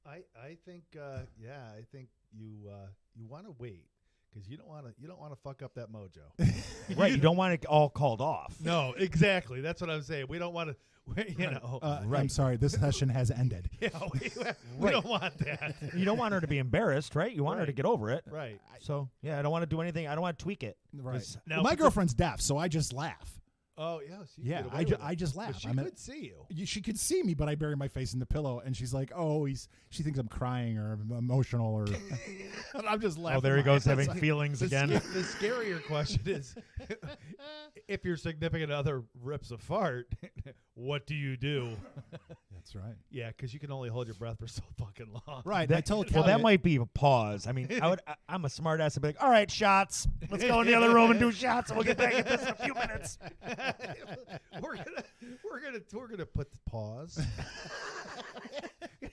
I think I think you want to wait because you don't want to fuck up that mojo. Right, you don't want it all called off. No, exactly. That's what I'm saying. We don't want to. I'm sorry. This session has ended. Yeah, we don't want that. You don't want her to be embarrassed, right? You want her to Right. get over it. Right. So, yeah, I don't want to do anything. I don't want to tweak it. Right. 'Cause- Now, Well, my but the- girlfriend's deaf, so I just laugh. Oh yeah. So you Yeah, get away with it. I just But laugh. she I'm could see you. She could see me, but I bury my face in the pillow, and she's like, "Oh, she thinks I'm crying or I'm emotional, or." And I'm just laughing. Oh, there he my goes ass having off. feelings again. The scarier question is, if your significant other rips a fart, what do you do? That's right. Yeah, because you can only hold your breath for so fucking long. Right. I told Well, Kelly that might be a pause. I mean, I'm a smart ass. I'd be like, all right, shots. Let's go in the other room and do shots, and we'll get back at this in a few minutes. we're gonna put the pause.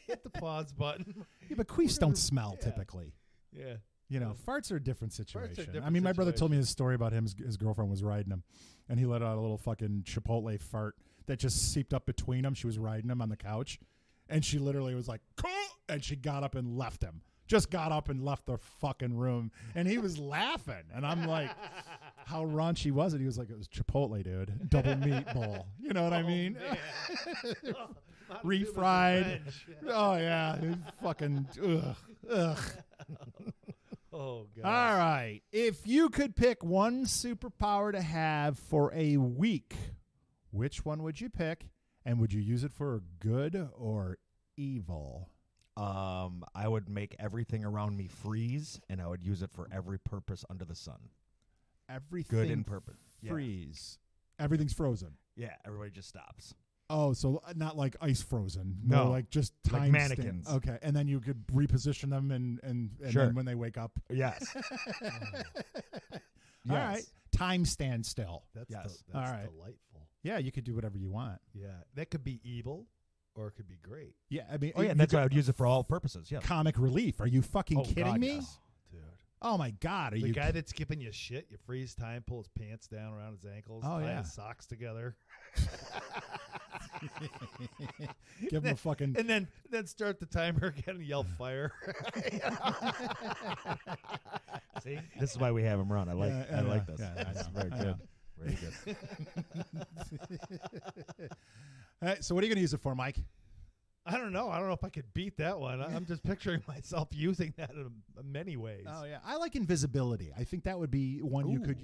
Hit the pause button. Yeah, but queefs don't smell Yeah. typically. Yeah. You know, farts are a different situation. different I mean, my brother told me his story about his girlfriend was riding him, and he let out a little fucking Chipotle fart that just seeped up between them. She was riding him on the couch, and she literally was like, "Cool," and she got up and left him. Just got up and left the fucking room, and he was laughing, and I'm like, "How raunchy was it?" He was like, "It was Chipotle, dude, double meat bowl." You know what I mean? Refried. Oh yeah, fucking ugh. Oh god. All right. If you could pick one superpower to have for a week, which one would you pick? And would you use it for good or evil? I would make everything around me freeze, and I would use it for every purpose under the sun. Everything Good in purpose. Yeah. freeze. Everything's frozen. Yeah, everybody just stops. Oh, so not like ice frozen. No. More like just Like time mannequins. Okay, and then you could reposition them and Sure. then when they wake up. Yes. All right. Time stand still. That's Yes. that's All right. delightful. Yeah, you could do whatever you want. Yeah, that could be evil, or it could be great. Yeah, I mean, Oh, yeah, and that's why I would use it for all purposes. Yeah. comic relief. Are you fucking Oh, kidding God, me? yes. Dude. Oh my God! Are The you guy that's giving you shit, you freeze time, pull his pants down around his ankles, Oh, tie yeah. his socks together, give him a fucking? and then start the timer again and yell fire. See, this is why we have him run. I like. Yeah, I like this. yeah, I This is know, very I good. know. Very good. So what are you going to use it for, Mike? I don't know. I don't know if I could beat that one. I'm just picturing myself using that in many ways. Oh yeah, I like invisibility. I think that would be one you could,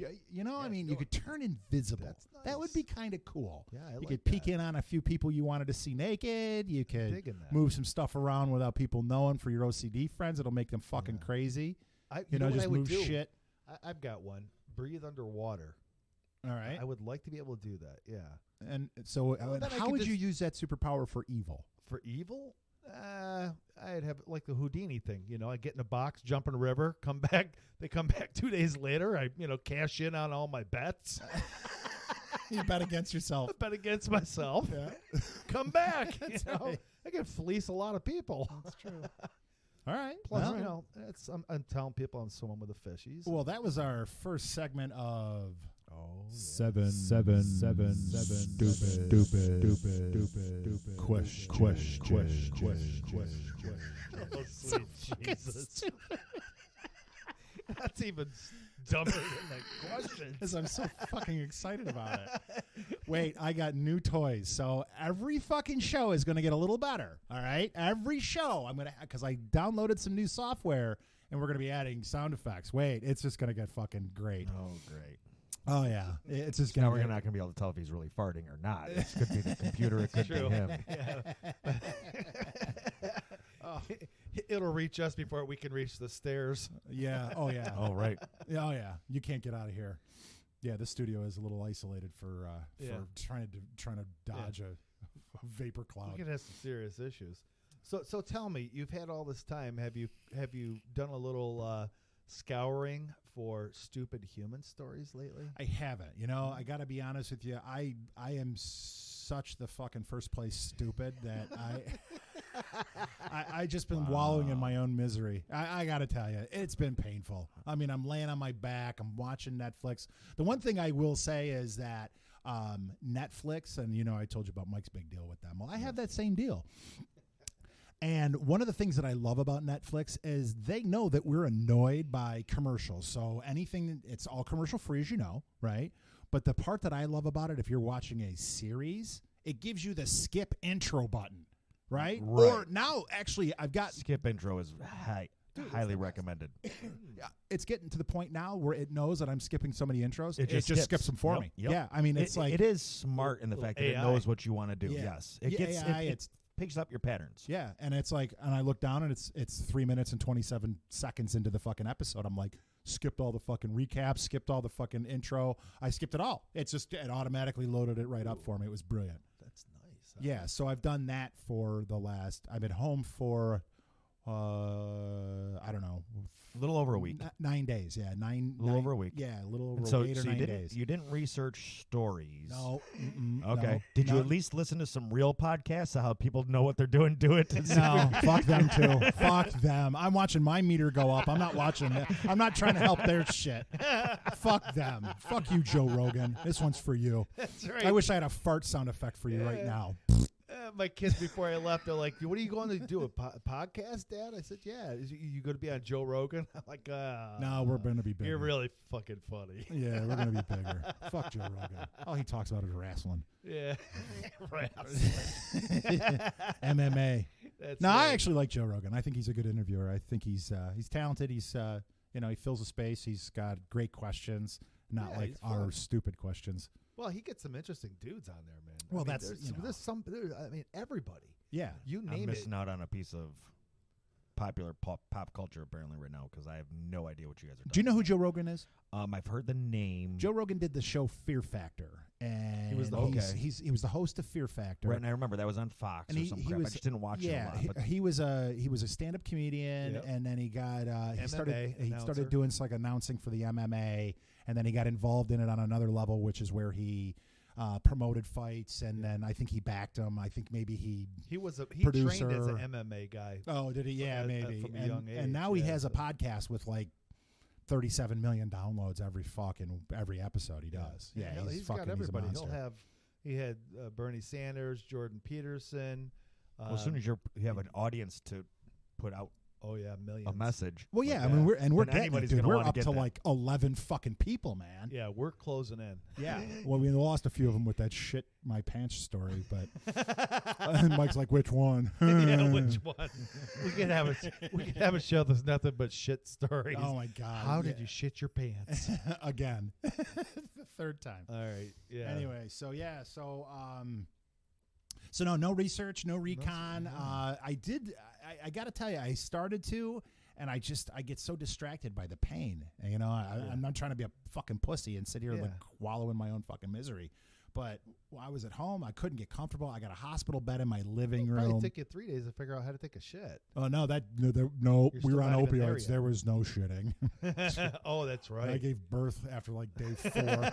I mean, you could turn invisible. That's nice. That would be kind of cool. Yeah, I you like could that. peek in on a few people you wanted to see naked. You could digging that. move some stuff around without people knowing. For your OCD friends, it'll make them fucking crazy. You know what just I would move do? shit. I've got one. Breathe underwater. All right. I would like to be able to do that. Yeah. And so, then I how could would you just- use that superpower for evil? For evil, I'd have like the Houdini thing. I get in a box, jump in a river, come back. They come back 2 days later. I cash in on all my bets. You bet against yourself. I bet against myself. Yeah. Come back. That's you know? right. I can fleece a lot of people. That's true. All right. Plus, Well, I'm telling people I'm swimming with the fishies. well, that was our first segment of Seven, stupid question. Oh, sweet Jesus. That's even dumber than the question. Because I'm so fucking excited about it. Wait, I got new toys. So every fucking show is going to get a little better. All right? Every show I'm going to, because I downloaded some new software and we're going to be adding sound effects. Wait, it's just going to get fucking great. Oh, great. Oh, yeah. It's just Now going we're not going to be able to tell if he's really farting or not. It could be the computer. It could be him. It'll reach us before we can reach the stairs. Yeah. Oh, yeah. Oh, right. Yeah, oh, yeah. You can't get out of here. Yeah, this studio is a little isolated for trying to dodge a vapor cloud. We could have some serious issues. So tell me, you've had all this time. Have you done a little scouring for stupid human stories lately? I haven't. I got to be honest with you. I am such the fucking first place stupid that I just been wallowing in my own misery. I got to tell you, it's been painful. I mean, I'm laying on my back. I'm watching Netflix. The one thing I will say is that Netflix, and I told you about Mike's big deal with them. Well, I have that same deal. And one of the things that I love about Netflix is they know that we're annoyed by commercials. So anything, it's all commercial free, as you know, right? But the part that I love about it, if you're watching a series, it gives you the skip intro button, right? Or now, actually, I've got... Skip intro is highly recommended. It's getting to the point now where it knows that I'm skipping so many intros. It just skips them for me. Yep. Yeah, I mean, it's like... It is smart in the fact that it knows what you want to do. Yeah. Yes. It gets... AI, it picks up your patterns. Yeah, and it's like, and I look down and it's 3 minutes and 27 seconds into the fucking episode. I'm like, skipped all the fucking recaps, skipped all the fucking intro. I skipped it all. It automatically loaded it right up for me. It was brilliant. That's nice. Yeah, so I've done that for I've been home for, I don't know. A little over a week. 9 days, yeah. A little over a week. Yeah, a little over And so, 8 or 9 days. You didn't research stories. No. Okay. No, Did you at least listen to some real podcasts of how people know what they're doing? Do it. No, fuck them too. Fuck them. I'm watching my meter go up. I'm not watching that. I'm not trying to help their shit. Fuck them. Fuck you, Joe Rogan. This one's for you. That's right. I wish I had a fart sound effect for you right now. My kids, before I left, they're like, "What are you going to do? A podcast, Dad?" I said, "Yeah." You going to be on Joe Rogan? I'm like, No, we're going to be bigger. You're really fucking funny. Yeah, we're going to be bigger. Fuck Joe Rogan. All he talks about is wrestling. Yeah, right. MMA. That's No, I right. actually like Joe Rogan. I think he's a good interviewer. I think he's talented. He's he fills a space. He's got great questions, not like he's our fun. stupid questions. Well, he gets some interesting dudes on there, man. Well, I mean, that's, there's everybody. Yeah. You I'm name it. missing out on a piece of popular pop culture apparently right now because I have no idea what you guys are talking Do you know who Joe Rogan is? I've heard the name. Joe Rogan did the show Fear Factor, and He was the host. he was the host of Fear Factor. Right, and I remember that was on Fox And or he- some he crap. I was- just didn't watch it a lot. But he was a stand-up comedian, Yep. and then he got he started announcer. doing like announcing for the MMA, and then he got involved in it on another level, which is where he promoted fights, and then I think he backed them. I think maybe he trained as producer. an MMA guy. Oh, did he? Yeah, From a- maybe. from a and, young age, and now he yeah, has a so- podcast with like 37 million downloads every episode he does. Yeah, he's fucking, got everybody. He's a monster. He had Bernie Sanders, Jordan Peterson. well, as soon as you have an audience to put out Oh yeah, millions. a message. Well, yeah, like I mean, we're And getting it, anybody's dude. gonna We're wanna up get to that. like 11 fucking people, man. Yeah, we're closing in. Yeah. Well, we lost a few of them with that shit my pants story, but and Mike's like, which one? Yeah, which one? We could have a show that's nothing but shit stories. Oh my god! How did you shit your pants? again? The third time. All right. Yeah. Anyway, so so no research, no recon. I got to tell you, I started to, and I get so distracted by the pain. You know, I'm not trying to be a fucking pussy and sit here and like wallow in my own fucking misery. But while I was at home, I couldn't get comfortable. I got a hospital bed in my living room. It'll probably take you 3 days to figure out how to take a shit. Oh no, You're we were on still not even there opioids. yet. There was no shitting. Oh, that's right. I gave birth after like day 4.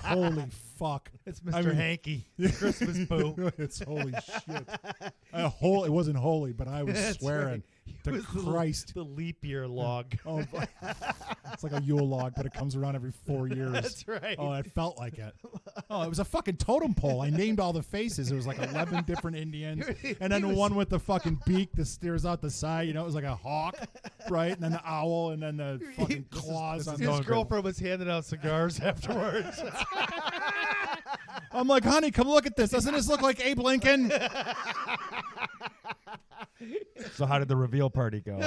Holy fuck! It's Mr. Hanky. Christmas poo. It's holy shit. It wasn't holy, but I was That's swearing to was Christ. The leap year log. Oh, it's like a Yule log, but it comes around every 4 years. That's right. Oh, it felt like it. Oh, it was a fucking totem pole. I named all the faces. It was like 11 different Indians, and then the one with the fucking beak that stares out the side. You know, it was like a hawk, right? And then the owl, and then the fucking claws on His the girlfriend was handing out cigars afterwards. I'm like, honey, come look at this. Doesn't this look like Abe Lincoln? So how did the reveal party go?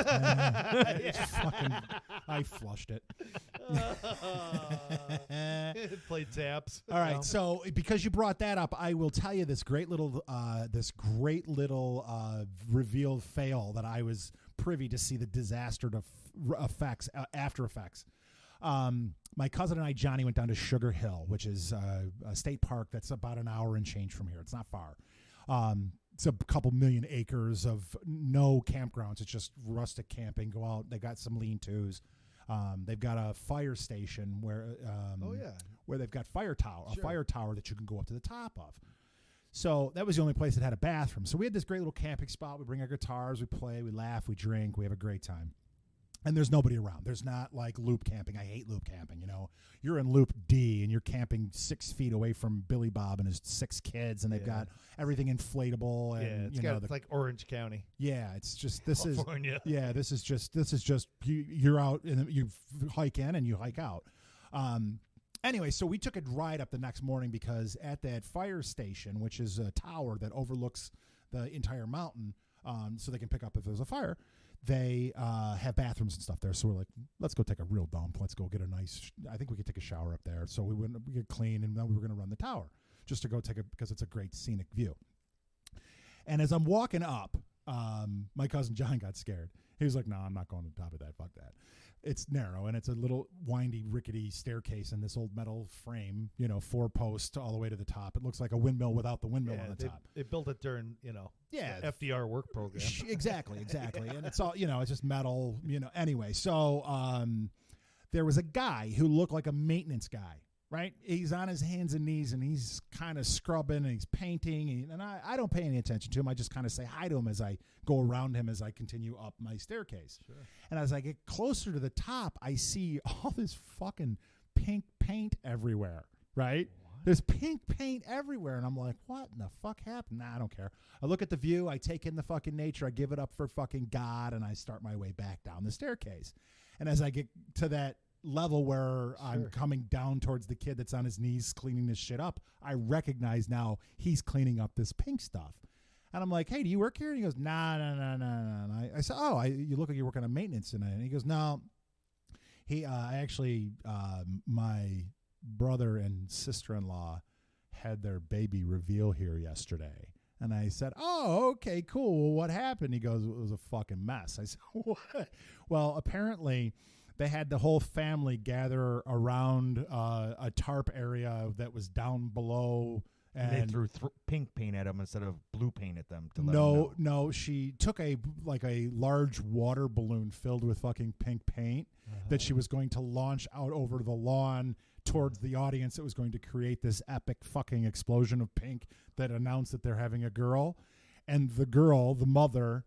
I flushed it. Played taps. All right, so because you brought that up, I will tell you this great little revealed fail that I was privy to see the disaster effects, after effects. My cousin and I, Johnny, went down to Sugar Hill, which is a state park that's about an hour and change from here. It's not far. It's a couple million acres of no campgrounds. It's just rustic camping. Go out. They got some lean-tos. They've got a fire station where they've got fire tower that you can go up to the top of. So that was the only place that had a bathroom. So we had this great little camping spot. We bring our guitars, we play, we laugh, we drink, we have a great time. And there's nobody around. There's not like loop camping. I hate loop camping. You know, you're in loop D and you're camping 6 feet away from Billy Bob and his 6 kids, and they've got everything inflatable. And it's like Orange County. Yeah, it's just California. this is just you're out and you hike in and you hike out. Anyway, so we took a ride up the next morning because at that fire station, which is a tower that overlooks the entire mountain, so they can pick up if there's a fire. They have bathrooms and stuff there, so we're like, let's go take a real dump. Let's go get a nice. I think we could take a shower up there. So we get clean, and then we were going to run the tower just to go because it's a great scenic view. And as I'm walking up, my cousin John got scared. He was like, "No, I'm not going to the top of that. Fuck that. It's narrow, and it's a little windy, rickety staircase in this old metal frame, 4-post all the way to the top. It looks like a windmill without the windmill on the top. They built it during, the FDR work program. Exactly. And it's all, it's just metal, Anyway, so there was a guy who looked like a maintenance guy, right? He's on his hands and knees, and he's kind of scrubbing, and he's painting, and I don't pay any attention to him. I just kind of say hi to him as I go around him as I continue up my staircase. Sure. And as I get closer to the top, I see all this fucking pink paint everywhere, right? What? There's pink paint everywhere, and I'm like, what in the fuck happened? Nah, I don't care. I look at the view, I take in the fucking nature, I give it up for fucking God, and I start my way back down the staircase. And as I get to that level where I'm coming down towards the kid that's on his knees cleaning this shit up, I recognize now he's cleaning up this pink stuff. And I'm like, hey, do you work here? And he goes, nah. And I said, oh, you look like you're working on maintenance tonight. And he goes, no. My brother and sister-in-law had their baby reveal here yesterday. And I said, oh, okay, cool. Well, what happened? He goes, it was a fucking mess. I said, what? Well, apparently they had the whole family gather around a tarp area that was down below. And they threw pink paint at them instead of blue paint at them. No. She took a large water balloon filled with fucking pink paint that she was going to launch out over the lawn towards the audience. It was going to create this epic fucking explosion of pink that announced that they're having a girl. And the girl, the mother,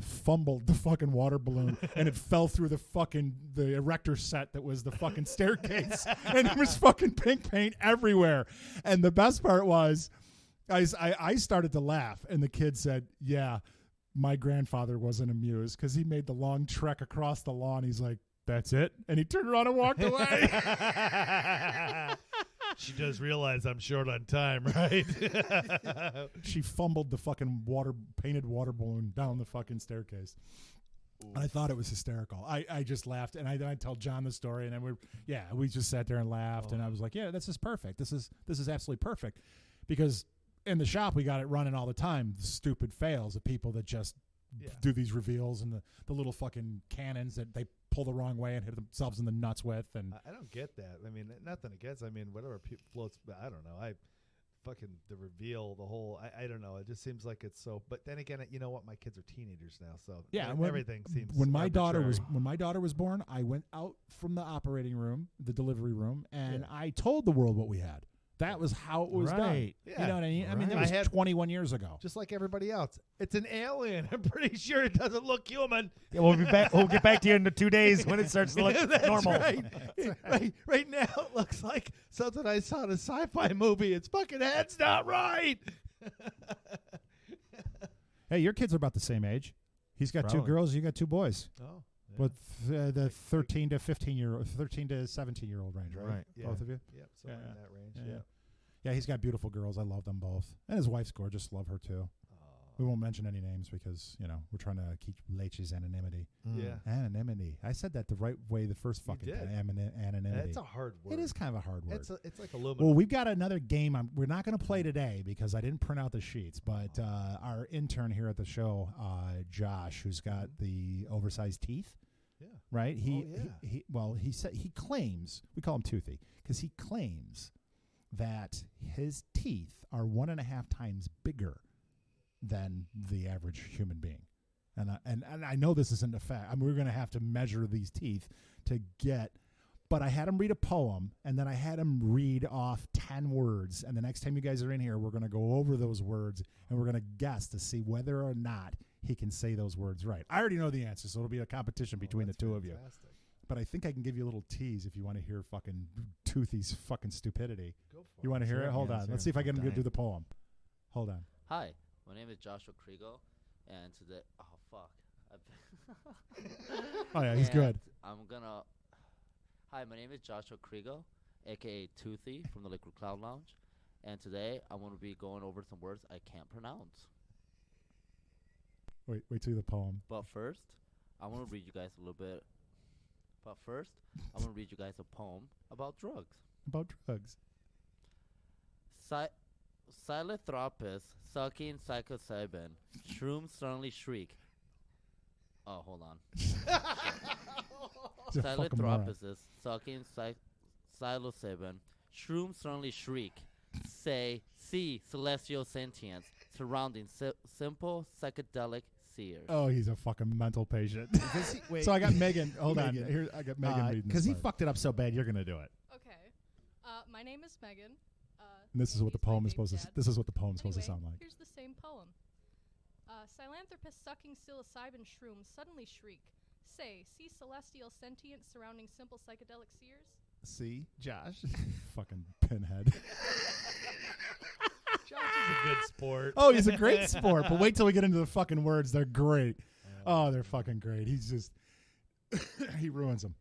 fumbled the fucking water balloon and it fell through the erector set that was the fucking staircase, and there was fucking pink paint everywhere. And the best part was I started to laugh, and the kid said, yeah, my grandfather wasn't amused because he made the long trek across the lawn. He's like, "That's it," and he turned around and walked away. She does realize I'm short on time, right? She fumbled the fucking painted water balloon down the fucking staircase. And I thought it was hysterical. I just laughed, and I tell John the story, and then we just sat there and laughed, and I was like, yeah, this is perfect. This is absolutely perfect, because in the shop we got it running all the time. The stupid fails of people that just do these reveals and the little fucking cannons that they pull the wrong way and hit themselves in the nuts with. And I don't get that. I mean, nothing against. I mean, whatever floats. I don't know. The reveal, the whole. I don't know. It just seems like it's so. But then again, you know what? My kids are teenagers now, so everything seems. When my daughter was born, I went out from the operating room, the delivery room, and I told the world what we had. That was how it was done. Yeah. You know what I mean? Right. I mean, that was 21 years ago. Just like everybody else. It's an alien. I'm pretty sure it doesn't look human. Yeah, we'll get back to you in 2 days when it starts to look normal. Right. Right now, it looks like something I saw in a sci-fi movie. Its fucking head's not right. Hey, your kids are about the same age. He's got Probably. 2 girls. You got 2 boys. Oh. Yeah. With the 13 to 17-year-old range, right? Right. Yeah. Both of you? Yep, somewhere in that range. Yeah. Yeah, he's got beautiful girls. I love them both. And his wife's gorgeous. Love her, too. We won't mention any names because, we're trying to keep Leche's anonymity. Yeah. Anonymity. I said that the right way the first fucking did. time. Anonymity. It's a hard word. It is kind of a hard word. It's like aluminum. Well, we've got another game. We're not going to play today because I didn't print out the sheets. But our intern here at the show, Josh, who's got the oversized teeth, right? He said he claims, we call him Toothy, because he claims that his teeth are 1.5 times bigger than the average human being. And I know this isn't a fact. I mean, we're going to have to measure these teeth to get. But I had him read a poem, and then I had him read off 10 words. And the next time you guys are in here, we're going to go over those words, and we're going to guess to see whether or not he can say those words right. I already know the answer, so it'll be a competition between the two of you. But I think I can give you a little tease if you want to hear fucking Toothy's fucking stupidity. Go for You want to hear it? Hold on. Let's see if I can do the poem. Hold on. Hi, my name is Joshua Kriegel, and today, oh fuck, Oh yeah, he's good. Hi, my name is Joshua Kriegel, aka Toothy from the Liquid Cloud Lounge, and today I'm going to be going over some words I can't pronounce. Wait till the poem. But first, I want to read you guys a poem about drugs. About drugs. Silothropus sucking psilocybin. Shrooms suddenly shriek. Oh, hold on. Silothropus sucking psilocybin. Shrooms suddenly shriek. See celestial sentience surrounding simple psychedelic seers. Oh, he's a fucking mental patient. So I got Megan. Hold on. Here, I got Megan reading because he part. fucked it up so bad. You're gonna do it. Okay. My name is Megan. And this is what the poem is supposed to. Dad. This is what the poem's supposed to Anyway, sound like. Here's the same poem. Silanthropus sucking psilocybin shrooms suddenly shriek. See celestial sentient surrounding simple psychedelic seers? See, Josh. Fucking pinhead. Josh is a good sport. Oh, he's a great sport. But wait till we get into the fucking words. They're great. Oh, they're fucking great. He's just. He ruins them.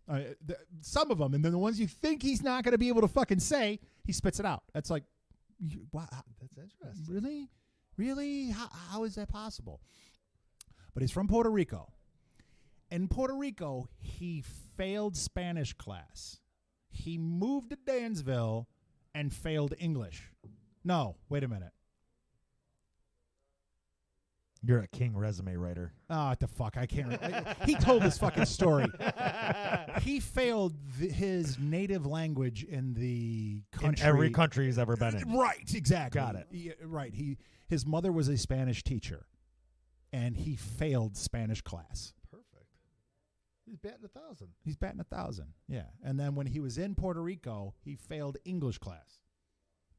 Some of them, and then the ones you think he's not going to be able to fucking say, he spits it out. That's like, wow. That's interesting. Really? How is that possible? But he's from Puerto Rico. In Puerto Rico, he failed Spanish class. He moved to Dansville and failed English. No, wait a minute. You're a king resume writer. Oh, what the fuck? I can't. He told this fucking story. He failed his native language in the country. In every country he's ever been in. Right, exactly. Got it. Yeah, right. His mother was a Spanish teacher, and he failed Spanish class. Perfect. He's batting 1,000. He's batting 1,000. Yeah. And then when he was in Puerto Rico, he failed English class,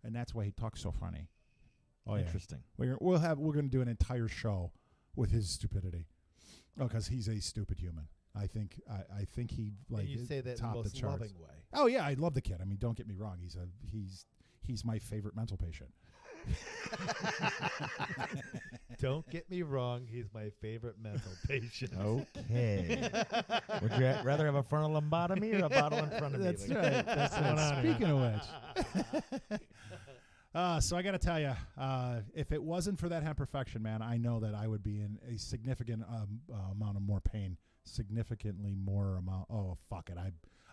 and that's why he talks so funny. Oh, yeah. Interesting. We're going to do an entire show with his stupidity. Oh, because he's a stupid human. I think he like and you say that in the topped most the charts. loving way. Oh yeah, I love the kid. I mean, don't get me wrong. He's my favorite mental patient. Don't get me wrong. He's my favorite mental patient. Okay. Would you rather have a frontal lobotomy or a bottle in front of me? That's right. That's going right. on here? Speaking of which. So I got to tell you, if it wasn't for that hemp perfection, man, I know that I would be in a significant amount of more pain. Significantly more amount. Oh, fuck it.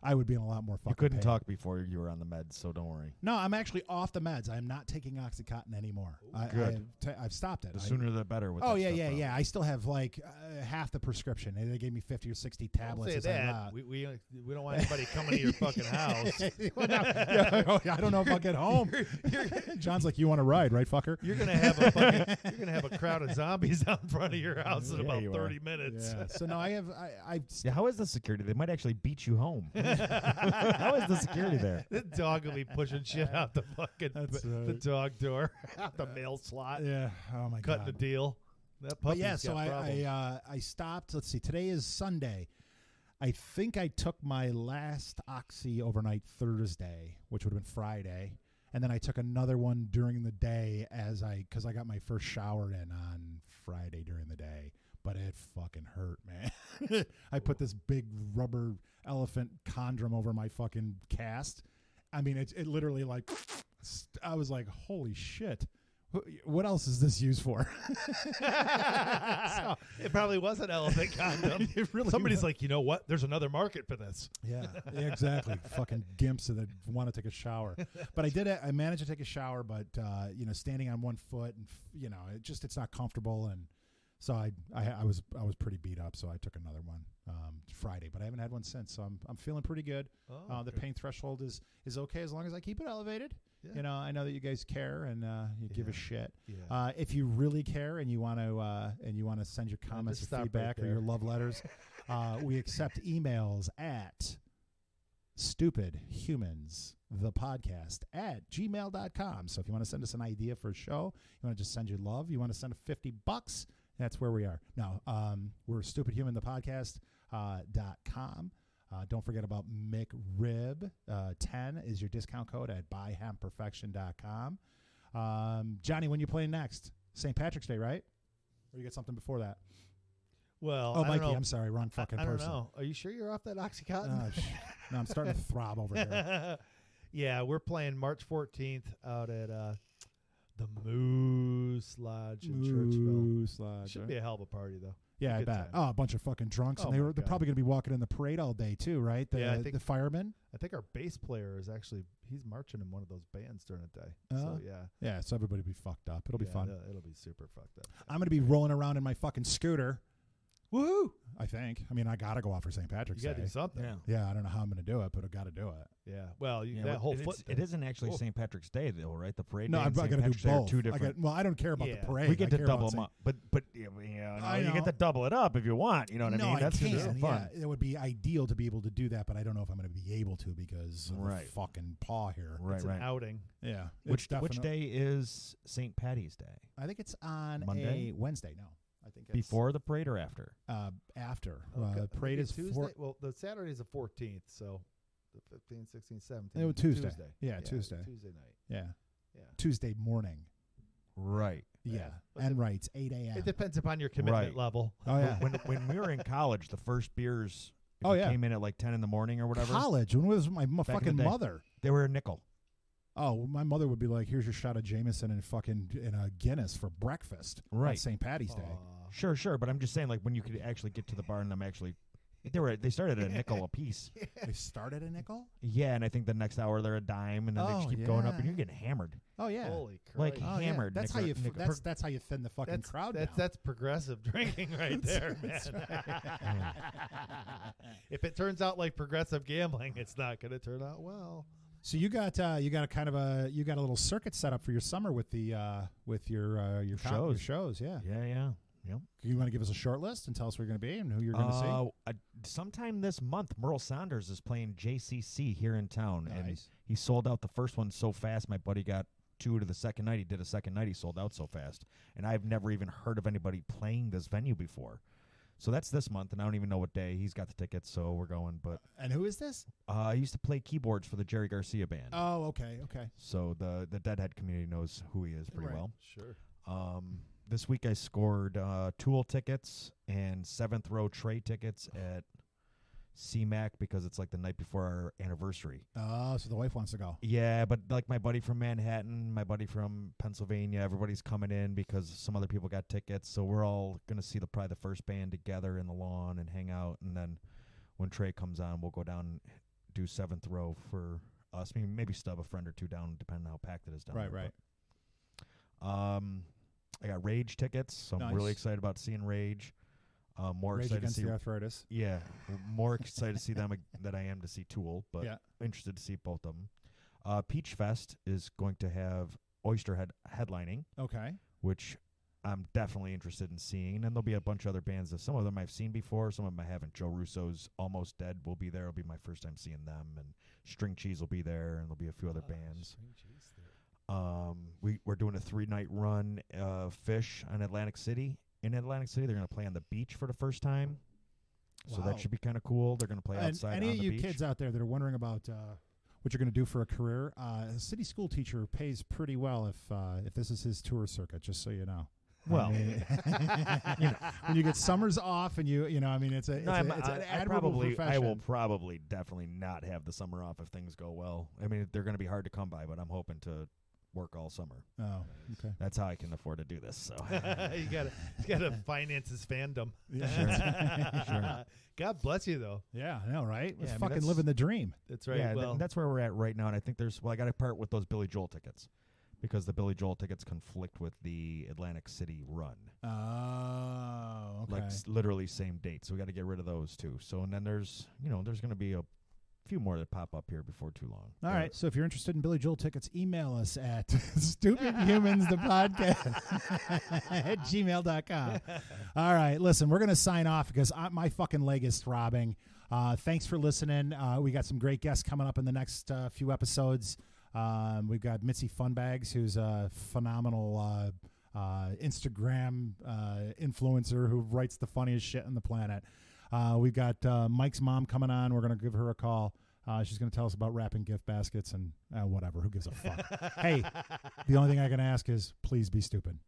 I would be in a lot more fucking You couldn't pain. talk before you were on the meds, so don't worry. No, I'm actually off the meds. I'm not taking Oxycontin anymore. Good. I've stopped it. The sooner the better. With Oh that yeah, stuff, yeah, though. yeah. I still have like half the prescription. They gave me 50 or 60 Don't tablets. say It's like, that. We don't want anybody coming to your fucking house. Well, no, yeah, I don't know if I'll get home. John's like, you want to ride, right, fucker? You're gonna have a crowd of zombies out in front of your house in Yeah, about you 30 minutes. Yeah. So no, I have. Yeah, how is the security? They might actually beat you home. How is the security there? The dog will be pushing shit out the fucking That's the right. dog door, out the mail slot, Yeah. Oh my cutting the god. deal. That But puppy's yeah, so got problems. I stopped. Let's see. Today is Sunday. I think I took my last Oxy overnight Thursday, which would have been Friday, and then I took another one during the day because I got my first shower in on Friday during the day. But it fucking hurt, man. I put this big rubber elephant condom over my fucking cast. I mean, it literally like, I was like, holy shit. What else is this used for? So, It probably was an elephant condom. It really Somebody's was. like, you know what? There's another market for this. Yeah, exactly. Fucking gimps that want to take a shower. But I did it. I managed to take a shower, but standing on one foot and it's not comfortable, and so I was pretty beat up. So I took another one Friday, but I haven't had one since. So I'm feeling pretty good. Oh, The okay. pain threshold is okay as long as I keep it elevated. Yeah. I know that you guys care and you give a Yeah. shit. Yeah. If you really care and you want to send your comments just or stop right feedback or your there. love letters, we accept emails at stupidhumansthepodcast@gmail.com. So if you want to send us an idea for a show, you want to just send your love, you want to send $50, that's where we are. Now, we're stupidhumanthepodcast.com. Don't forget about McRib. 10 is your discount code at buyhempperfection.com. Johnny, when you playing next? St. Patrick's Day, right? Or you got something before that? Well, Oh, I don't Mikey, know. I'm sorry. Wrong fucking I don't person. know. Are you sure you're off that Oxycontin? No, I'm starting to throb over here. Yeah, we're playing March 14th out at the Moose Lodge in Churchville. Moose Lodge, Should right? be a hell of a party, though. Yeah, I good bet. time. Oh, a bunch of fucking drunks. Oh And my they're God. probably going to be walking in the parade all day, too, right? Yeah, I think- the firemen? I think our bass player is he's marching in one of those bands during the day. Oh. So, yeah. Yeah, so everybody will be fucked up. It'll be Yeah, fun. It'll be super fucked up. I'm going to be rolling around in my fucking scooter. Woohoo! I think. I mean, I got to go out for St. Patrick's You got to Day. do something. Yeah, I don't know how I'm going to do it, but I got to do it. Yeah. Well, Yeah, that but whole it's- foot it thing. isn't actually Whoa. St. Patrick's Day, though, right? The parade No, day I'm and going St. to do Patrick's Day are both. two different. I don't care about Yeah. the parade. We get I to care double about them St. up, but I you get know. to double it up if you want. You know what I No, mean? That's I just can. fun. Yeah, it would be ideal to be able to do that, but I don't know if I'm going to be able to because of Right. the fucking paw here. Right, It's right. an outing. Yeah. Which it's day is St. Patty's Day? I think it's on Monday? a Wednesday. No, I think it's Before the parade or after? after. Okay. The parade is Tuesday. Well, the Saturday is the 14th, so the 15th, 16th, 17th. Oh, Tuesday. Tuesday. Yeah, Tuesday. Tuesday night. Yeah, Yeah. Tuesday morning. Right. Yeah, But and right, it's 8 a.m. It depends upon your commitment Right. level. Oh yeah, When we were in college, the first beers if Oh, you yeah. came in at like 10 in the morning or whatever, college. When was my in the fucking day. mother? they were a nickel. Oh, my mother would be like, "Here's your shot of Jameson and fucking in a Guinness for breakfast on Right. St. Patty's Day." Aw. Sure, but I'm just saying, like, when you could actually get to the bar and them actually, they started at a nickel a piece. They started a nickel. Yeah, and I think the next hour they're a dime, and then they just Oh, keep going up, yeah. and you're getting hammered. Oh yeah. Holy Christ. Like, Oh, yeah. hammered. That's nickel- how you. nickel- That's how you thin the fucking crowd down. That's progressive drinking right there, man. If it turns out like progressive gambling, it's not going to turn out well. So you got a little circuit set up for your summer with the with your shows. Yeah. Yeah. You want to give us a short list and tell us where you're going to be and who you're going to see? Sometime this month, Merle Saunders is playing JCC here in town, and Nice. he sold out the first one so fast. My buddy got 2 to the second night. He did a second night. He sold out so fast, and I've never even heard of anybody playing this venue before. So that's this month, and I don't even know what day. He's got the tickets, so we're going. But And who is this? I used to play keyboards for the Jerry Garcia band. Oh, okay. So the Deadhead community knows who he is pretty Right. well. Sure. This week I scored Tool tickets and 7th row Trey tickets at CMAC because it's like the night before our anniversary. Oh, so the wife wants to go. Yeah, but like my buddy from Manhattan, my buddy from Pennsylvania, everybody's coming in because some other people got tickets. So we're all going to see probably the first band together in the lawn and hang out. And then when Trey comes on, we'll go down and do 7th row for us. I mean, maybe stub a friend or two down, depending on how packed it is down there. Right. But, I got Rage tickets, so I'm really excited about seeing Rage. More Rage excited to Against see the Arthritis. Yeah, more excited to see them than I am to see Tool, but Yeah. interested to see both of them. Peach Fest is going to have Oysterhead headlining, Okay. which I'm definitely interested in seeing. And there'll be a bunch of other bands that some of them I've seen before, some of them I haven't. Joe Russo's Almost Dead will be there. It'll be my first time seeing them. And String Cheese will be there, and there'll be a few other bands. We're doing a 3-night run of Fish on Atlantic City. In Atlantic City, they're going to play on the beach for the first time. So Wow. that should be kind of cool. They're going to play And outside any on of the you beach. kids out there that are wondering about what you're going to do for a career, a city school teacher pays pretty well if this is his tour circuit, just so you know. Well, I mean, when you get summers off and it's an admirable profession. I will probably definitely not have the summer off if things go well. I mean, they're going to be hard to come by, but I'm hoping to work all summer. Oh, okay. That's how I can afford to do this. So you gotta finance his fandom. Yeah. Sure. God bless you, though. Yeah, I know, right? Let's I mean, fucking that's- living the dream. That's right. Yeah, well, that's where we're at right now. And I think I got to part with those Billy Joel tickets because the Billy Joel tickets conflict with the Atlantic City run. Oh, okay. Like literally same date. So we got to get rid of those too. So, and then there's going to be a few more that pop up here before too long. All right. So if you're interested in Billy Joel tickets, email us at stupidhumansthepodcast@gmail.com. All right. Listen, we're going to sign off because my fucking leg is throbbing. Thanks for listening. We got some great guests coming up in the next few episodes. We've got Mitzi Funbags, who's a phenomenal Instagram influencer who writes the funniest shit on the planet. We've got Mike's mom coming on. We're going to give her a call. She's going to tell us about wrapping gift baskets and whatever. Who gives a fuck? Hey, the only thing I can ask is please be stupid.